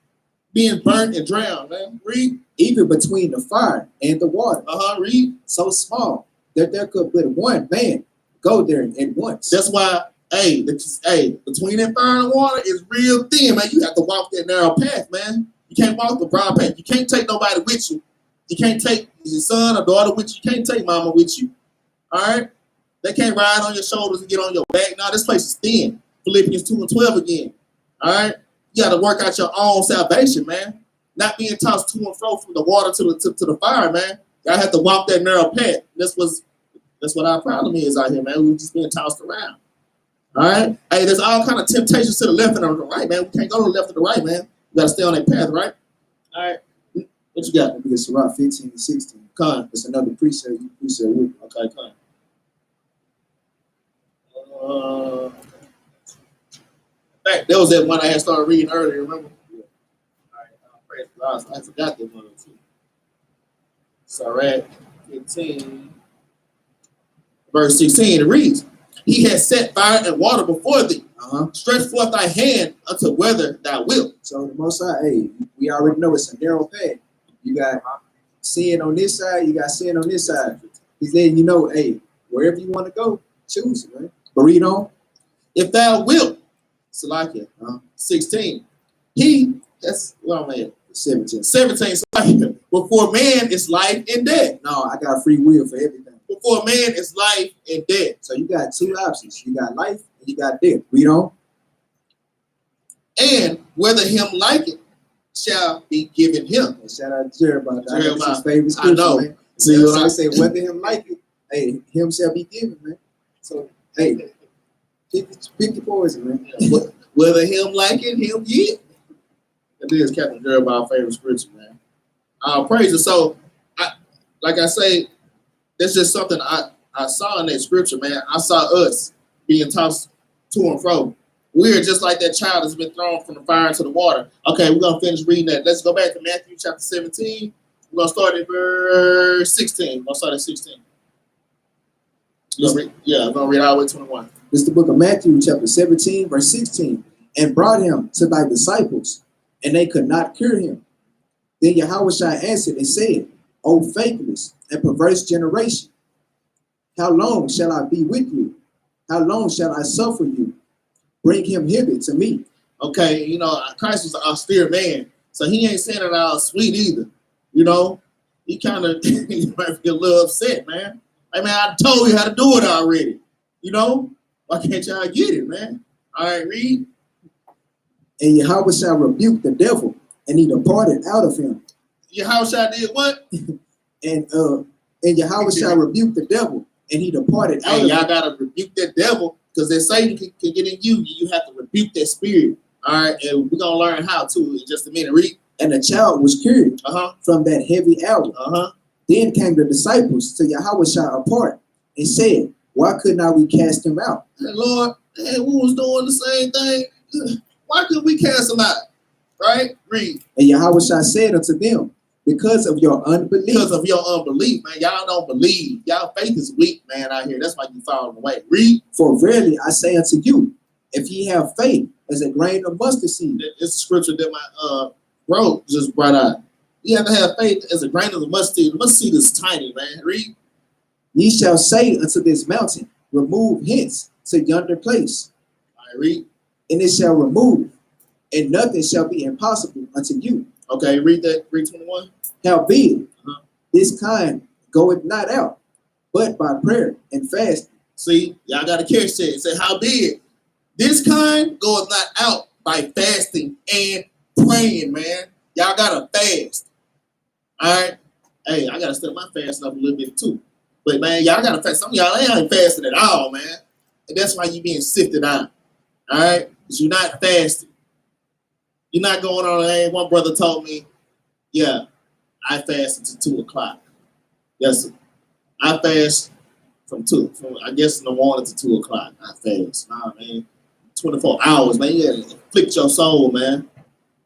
Being burnt and drowned, man. Read. Even between the fire and the water. Read. So small that there could but one man go there at once. That's why, between that fire and water is real thin, man. You have to walk that narrow path, man. You can't walk the broad path. You can't take nobody with you. You can't take your son or daughter with you. You can't take mama with you. All right? They can't ride on your shoulders and get on your back. No, this place is thin. Philippians 2 and 12 again. All right? You got to work out your own salvation, man. Not being tossed to and fro from the water to the fire, man. Y'all have to walk that narrow path. That's what our problem is out here, man. We're just being tossed around. All right? Hey, there's all kind of temptations to the left and the right, man. We can't go to the left or the right, man. We got to stay on that path, right? All right. What you got? Because Sirach 15 and 16. Con. It's another precept. You said with. Okay, con. In fact, there was that one I had started reading earlier, remember? Yeah. All right, praise God. I forgot that one too. Sirach 15, verse 16, it reads, He has set fire and water before thee. Stretch forth thy hand unto whether thou wilt. So the Most High, hey, we already know it's a narrow path. You got sin on this side, you got sin on this side. He's letting you know, hey, wherever you want to go, choose it, right? But read on. If thou wilt, Salakia, 16. That's what I'm at. 17. 17, Salakia. Before man is life and death. No, I got free will for everything. Before man is life and death. So you got two options. You got life and you got death. Read on. And whether him like it shall be given him. And shout out to Jerubbaal. That's his favorite scripture, I know. Man. See what I say? Whether him like it, hey, him shall be given, man. So, hey, pick the poison, man. Yeah, whether him like it, him get. That is Captain Jerubbaal favorite scripture, man. Praise it. So, like I say, that's just something I saw in that scripture, man. I saw us being tossed to and fro. We're just like that child that's been thrown from the fire into the water. Okay, we're going to finish reading that. Let's go back to Matthew chapter 17. We're going to start at verse 16. We're going to start at 16. We're going to read all the way to 21. This is the book of Matthew chapter 17, verse 16. And brought him to thy disciples, and they could not cure him. Then Yahushua answered and said, O faithless and perverse generation, how long shall I be with you? How long shall I suffer you? Bring him hither to me. Okay, you know, Christ was an austere man, so he ain't saying it all sweet either. You know, he kind of he might be a little upset, man. Hey man, I told you how to do it already. You know? Why can't y'all get it, man? All right, read. And Yahweh shall rebuke the devil, and he departed out of him. Yahweh did what? And Yahweh shall rebuke the devil, and he departed out of him. Y'all gotta rebuke that devil, because that Satan can get in you. You have to rebuke that spirit. All right, and we're gonna learn how to in just a minute. Read. And the child was cured from that heavy hour. Then came the disciples to Yahweh shall apart and said, why could not we cast him out? And Lord, we was doing the same thing. Why couldn't we cast him out? Right? Read. And Yahweh shall said unto them, because of your unbelief. Because of your unbelief, man. Y'all don't believe. Y'all faith is weak, man, out here. That's why you falling away. Read. For verily I say unto you, if ye have faith as a grain of mustard seed. It's a scripture that my bro just brought out. You have to have faith as a grain of the mustard seed. The mustard seed is tiny, man. Read. Ye shall say unto this mountain, remove hence to yonder place. All right, read. And it shall remove, and nothing shall be impossible unto you. Okay, read that. Read 21. Howbeit, this kind goeth not out, but by prayer and fasting. See, y'all got to catch that. It said, howbeit, this kind goeth not out by fasting and praying, man. Y'all got to fast. All right? Hey, I got to step my fasting up a little bit too. But, man, y'all got to fast. Some of y'all ain't fasting at all, man. And that's why you being sifted out. All right? Because you're not fasting. You're not going on. Hey, one brother told me, yeah, I fast until 2 o'clock. Yes, sir. I fast from I guess in the morning to 2 o'clock. I fast. Nah, man. 24 hours, man. You gotta afflict your soul, man.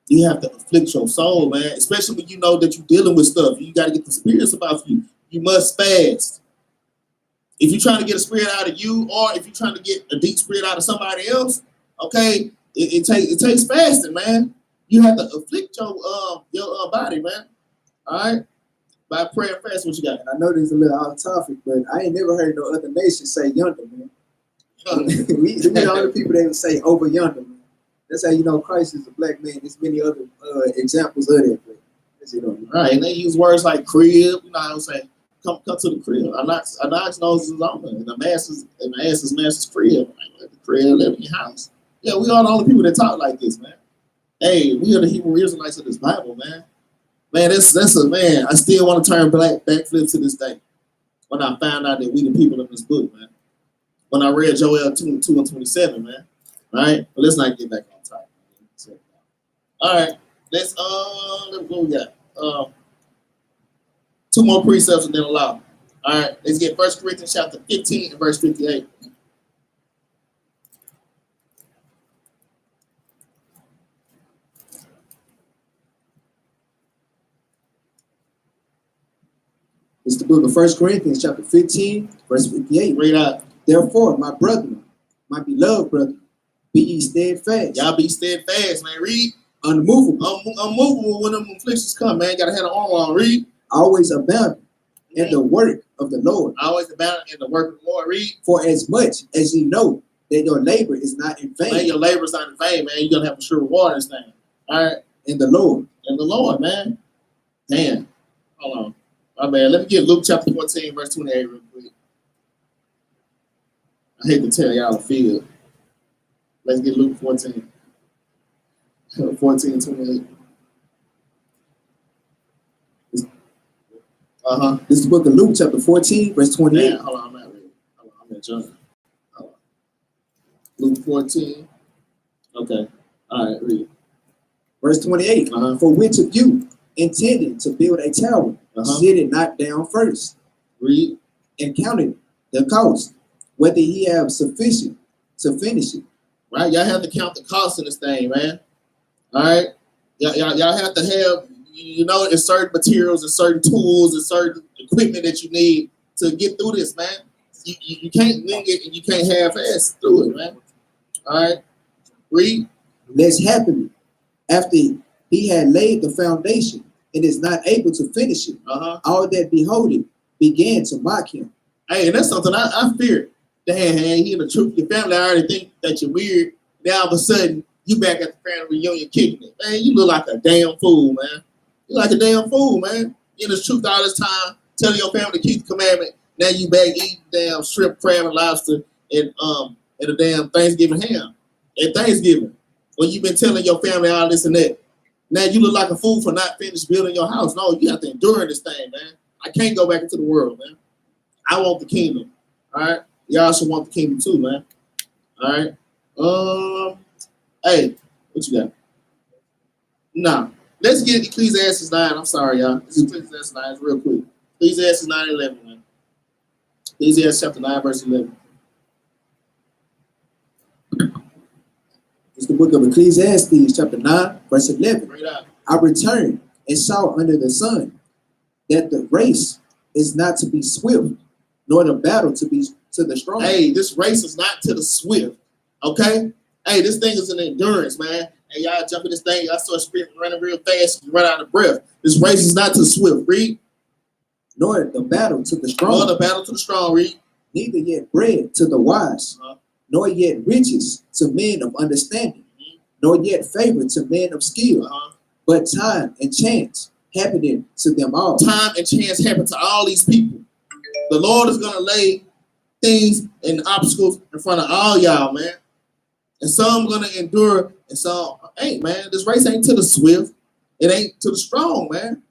You have to afflict your soul, man. Especially when you know that you're dealing with stuff. You got to get the spirits about you. You must fast. If you're trying to get a spirit out of you, or if you're trying to get a deep spirit out of somebody else, okay, it takes fasting, man. You have to afflict your body, man. All right? By prayer and fast, what you got? And I know this is a little off topic, but I ain't never heard no other nation say yonder, man. we the only people that would say over yonder, man. That's how you know Christ is a black man. There's many other examples of that. But, you know, right, and they use words like crib. You know what I'm saying? Come to the crib. I knocks noses on them, and the master's crib. Like, the crib, live in your house. Yeah, we are the only people that talk like this, man. Hey, we are the Hebrew Israelites of this Bible, man. Man, that's a man. I still want to turn backflip to this day. When I found out that we the people in this book, man. When I read Joel 2 and 27, man. All right, but let's not get back on top. All right, let's what we got? 2 more precepts and then a law. All right, let's get 1 Corinthians chapter 15 and verse 58. It's the book of 1 Corinthians chapter 15, verse 58. Read out. Therefore, my brethren, my beloved brethren, be ye steadfast. Y'all be steadfast, man. Read. Unmovable. Unmovable when them afflictions come, man. Gotta have an armor on. Read. Always abounding in the work of the Lord. Always abounding in the work of the Lord. Read. For as much as ye know that your labor is not in vain. Man, your labor is not in vain, man. You're gonna have a sure reward in this thing. All right. In the Lord. In the Lord, man. Damn. Hold on. My man. Let me get Luke chapter 14, verse 28 real quick. I hate to tell y'all the field. Let's get Luke 14. 14, 28. This is the book of Luke, chapter 14, verse 28. Man, hold on, I'm not ready. Hold on, I'm at John. Hold on. Luke 14. Okay. All right, read. Verse 28. For which of you, intending to build a tower, sit it not down first? Read. And counted the cost, whether he have sufficient to finish it. Right? Y'all have to count the cost of this thing, man. All right? Y'all have to have, you know, it's certain materials and certain tools and certain equipment that you need to get through this, man. You can't wing it and you can't half-ass through it, man. All right? Read. Lest happily, after he had laid the foundation and is not able to finish it, all that behold it began to mock him. Hey, and that's something I fear. Damn, you in the truth, your family already think that you're weird. Now all of a sudden, you back at the family reunion kicking it. Man, you look like a damn fool, man. You like a damn fool, man. You in the truth all this time, telling your family to keep the commandment. Now you back eating damn shrimp, crab, and lobster and a damn Thanksgiving ham at Thanksgiving. When you've been telling your family all this and that. Now you look like a fool for not finished building your house. No, you have to endure this thing, man. I can't go back into the world, man. I want the kingdom. All right. Y'all should want the kingdom too, man. All right. Hey, what you got? Nah. Let's get Ecclesiastes 9. I'm sorry, y'all. This is Ecclesiastes 9. It's real quick. Ecclesiastes 9:11, man. Ecclesiastes chapter 9, verse 11. It's the book of Ecclesiastes, chapter 9, verse 11. Right out. I returned and saw under the sun that the race is not to be swift, nor the battle to be to the strong. Hey, this race is not to the swift. Okay? Hey, this thing is an endurance, man. Hey, y'all jump in this thing, y'all start sprinting, running real fast, you run out of breath. This race is not to the swift, read. Nor the battle to the strong. Nor the battle to the strong, read. Neither yet bread to the wise, nor yet riches to men of understanding, nor yet favor to men of skill, but time and chance happening to them all. Time and chance happen to all these people. The Lord is going to lay things and obstacles in front of all y'all, man. And some going to endure, and some ain't, man. This race ain't to the swift. It ain't to the strong, man.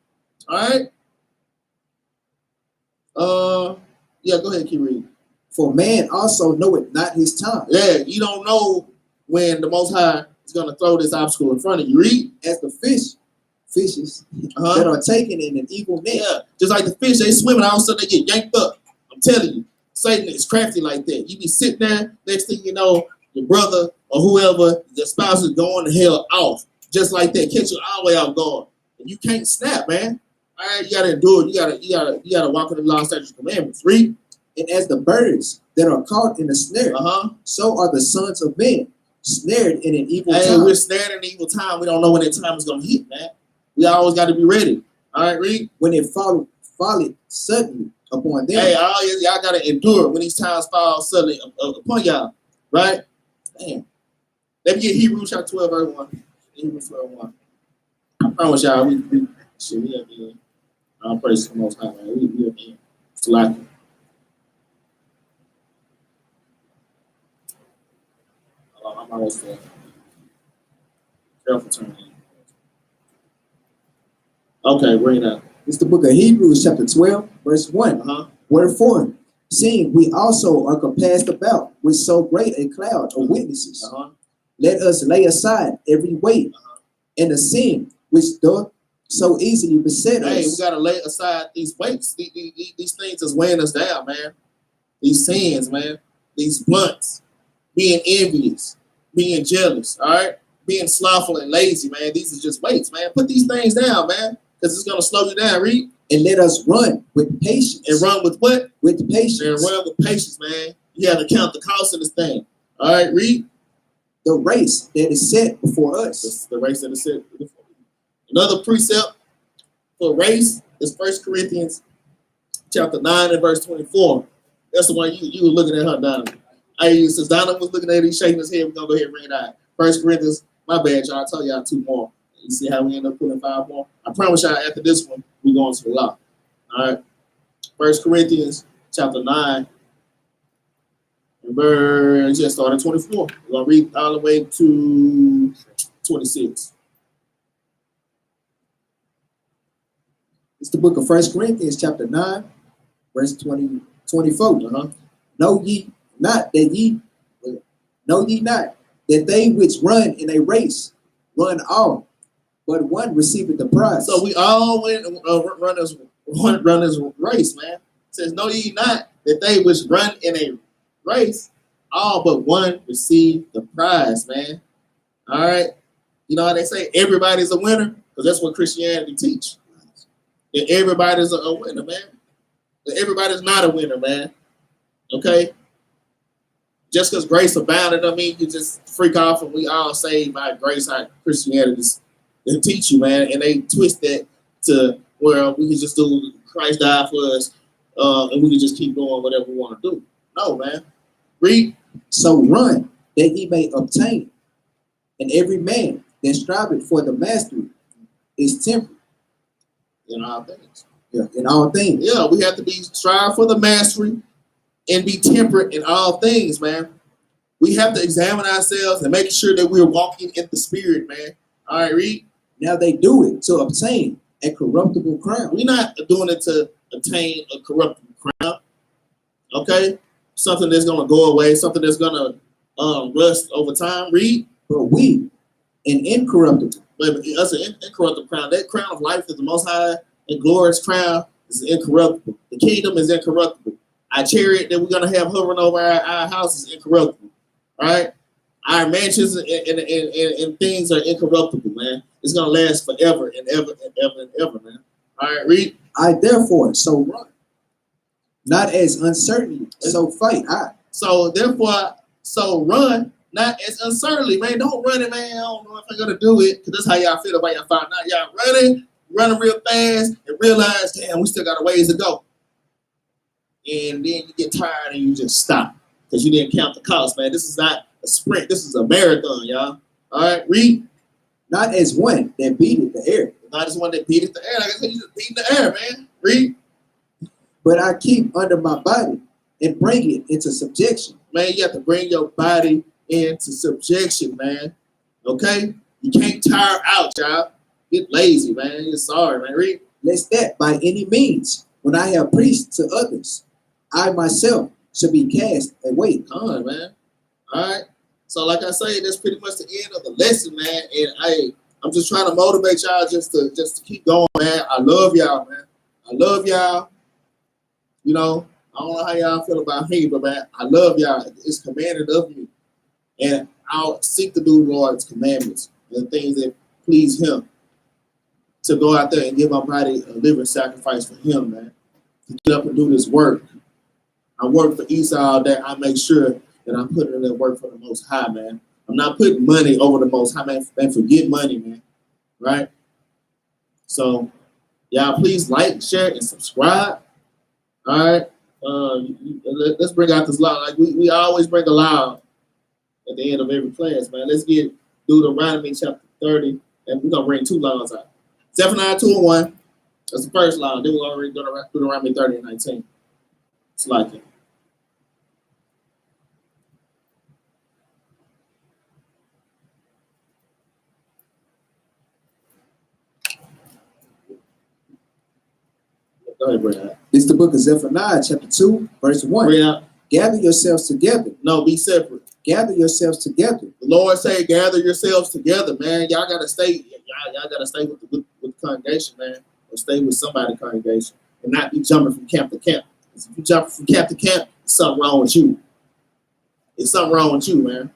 All right? Yeah, go ahead, keep reading. For man also knoweth not his time. Yeah, you don't know when the Most High is going to throw this obstacle in front of you. Read. As the fishes that are taken in an evil net. Yeah, just like the fish, they swimming, all of a sudden they get yanked up. I'm telling you, Satan is crafty like that. You be sitting there, next thing you know, your brother or whoever, your spouse is going to hell off. Just like that, catch you all the way off guard. And you can't snap, man. All right, you gotta endure. You gotta walk in the law, statutes, and commandments. Read. And as the birds that are caught in a snare, so are the sons of men snared in an evil time. We're snared in an evil time. We don't know when that time is gonna hit, man. We always got to be ready. All right, read. When it fall suddenly upon them. Hey, y'all got to endure when these times fall suddenly upon y'all. Right? Damn. Let me get Hebrews chapter 12, verse 1. Hebrews 12:1. I promise y'all, we have been. I'll praise the Most High, man. We have been. It's like it. I'm almost there. Careful turning. Okay, bring it up. It's the book of Hebrews, chapter 12, verse 1. Wherefore, seeing we also are compassed about with so great a cloud of witnesses, let us lay aside every weight and the sin which doth so easily beset us. Hey, we got to lay aside these weights. These things is weighing us down, man. These sins, man. These blunts. Being envious. Being jealous, all right? Being slothful and lazy, man. These are just weights, man. Put these things down, man. Because it's going to slow you down, read. And let us run with patience. And run with what? With patience. And run with patience, man. You have to count the cost of this thing. All right, read. The race that is set before us. The race that is set before us. Another precept for race is 1 Corinthians chapter 9 and verse 24. That's the one you were looking at her, Donna. Hey, since Donna was looking at it, he's shaking his head, we're going to go ahead and bring it out. 1 Corinthians, my bad, y'all. I told y'all 2 more. You see how we end up putting 5 more? I promise y'all after this one, we're going to the law. All right. 1 Corinthians chapter 9 and verse, just started 24. We're going to read all the way to 26. It's the book of 1 Corinthians chapter 9, verse 24. Know ye not that they which run in a race run all, but one receiveth the prize. So we all run this race, man. It says, know ye not that they which run in a race, all but one receive the prize, man. All right. You know how they say everybody's a winner? Because that's what Christianity teach. That everybody's a winner, man. That everybody's not a winner, man. Okay? Just because grace abounded, I mean, you just freak off and we all saved by grace. How Christianity they teach you, man, and they twist that to where we can just do Christ died for us, and we can just keep doing whatever we want to do. No, man. Read. So run that ye may obtain, and every man that striveth for the mastery is temperate in all things. Yeah, in all things. Yeah, we have to be strive for the mastery and be temperate in all things, man. We have to examine ourselves and make sure that we're walking in the spirit, man. All right, read. Now they do it to obtain a corruptible crown. We're not doing it to obtain a corruptible crown, okay? Something that's going to go away, something that's going to rust over time. Read. But we, an incorruptible. But us an incorruptible crown. That crown of life is the most high and glorious crown is incorruptible. The kingdom is incorruptible. Our chariot that we're going to have hovering over our house is incorruptible. All right? Our mansions and things are incorruptible, man. It's going to last forever and ever and ever and ever, man. All right, read. I therefore so run, not as uncertainly, so fight I. So therefore, so run, not as uncertainly, man. Don't run it, man. I don't know if I'm going to do it, because that's how y'all feel about y'all fight. Now y'all running real fast and realize, damn, we still got a ways to go. And then you get tired and you just stop because you didn't count the cost, man. This is not a sprint. This is a marathon, y'all. All right, read. Not as one that beateth the air. Not as one that beateth the air. Like I said, you just beating the air, man. Read. But I keep under my body and bring it into subjection. Man, you have to bring your body into subjection, man. Okay? You can't tire out, y'all. Get lazy, man. You're sorry, man. Read. Lest that by any means, when I have preached to others, I myself should be cast away. Come on, man. All right. So, like I say, that's pretty much the end of the lesson, man. And I'm just trying to motivate y'all just to keep going, man. I love y'all, man. I love y'all. You know, I don't know how y'all feel about me, but man, I love y'all. It's commanded of me, and I'll seek to do the Lord's commandments and the things that please Him. To go out there and give my body a living sacrifice for Him, man. To get up and do this work. I work for Esau all day. I make sure that I'm putting in that work for the Most High, man. I'm not putting money over the Most High, man. Forget money, man. Right? So, y'all, please like, share, and subscribe. All right? Let's bring out this law. Like we always bring a law at the end of every class, man. Let's get Deuteronomy chapter 30, and we're going to bring two laws out. Zephaniah 2 and 1. That's the first law. Then we're going to read Deuteronomy 30 and 19. It's like it. Go ahead, Brad. It's the book of Zephaniah, chapter 2, verse 1. Brad. Gather yourselves together. No, be separate. Gather yourselves together. The Lord say, gather yourselves together, man. Y'all gotta stay. Y'all gotta stay with the congregation, man, or stay with somebody's congregation, and not be jumping from camp to camp. If you jumping from camp to camp, there's something wrong with you. It's something wrong with you, man.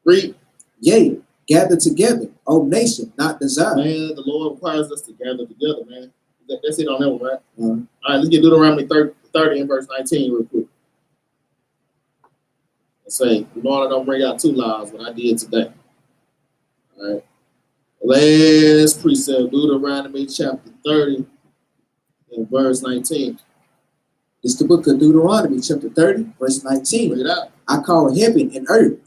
Read. Yea, gather together, O nation, not desire. Man, the Lord requires us to gather together, man. That's it on that one, right? All right, let's get Deuteronomy 30 and verse 19 real quick. Say, Lord, I don't bring out two laws, what I did today. All right. Last precept, Deuteronomy chapter 30 and verse 19. It's the book of Deuteronomy, chapter 30, verse 19. Read it out. I call heaven and earth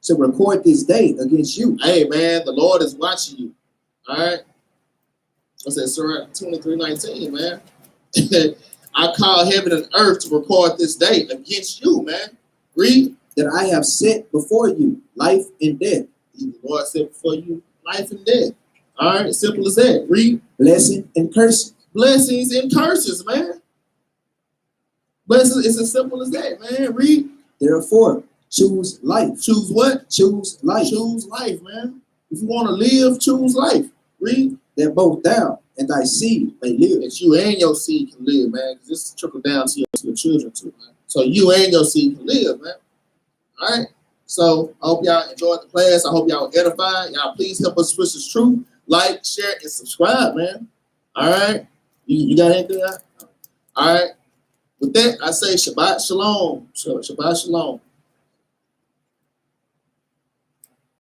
to record this day against you. Hey, man, the Lord is watching you. All right. What's that, Surah 23:19, man? I call heaven and earth to record this day against you, man. Read. That I have set before you life and death. The Lord set before you life and death. All right, simple as that. Read. Blessing and cursing. Blessings and curses, man. Blessings, it's as simple as that, man. Read. Therefore, choose life. Choose what? Choose life. Choose life, man. If you want to live, choose life. Read. That both thou and thy seed may live. That you and your seed can live, man. Because this trickle down to your children too, man. So you and your seed can live, man. All right. So I hope y'all enjoyed the class. I hope y'all were edified. Y'all please help us push this truth. Like, share, and subscribe, man. All right. You got anything? All right. With that, I say Shabbat Shalom. Shabbat Shalom.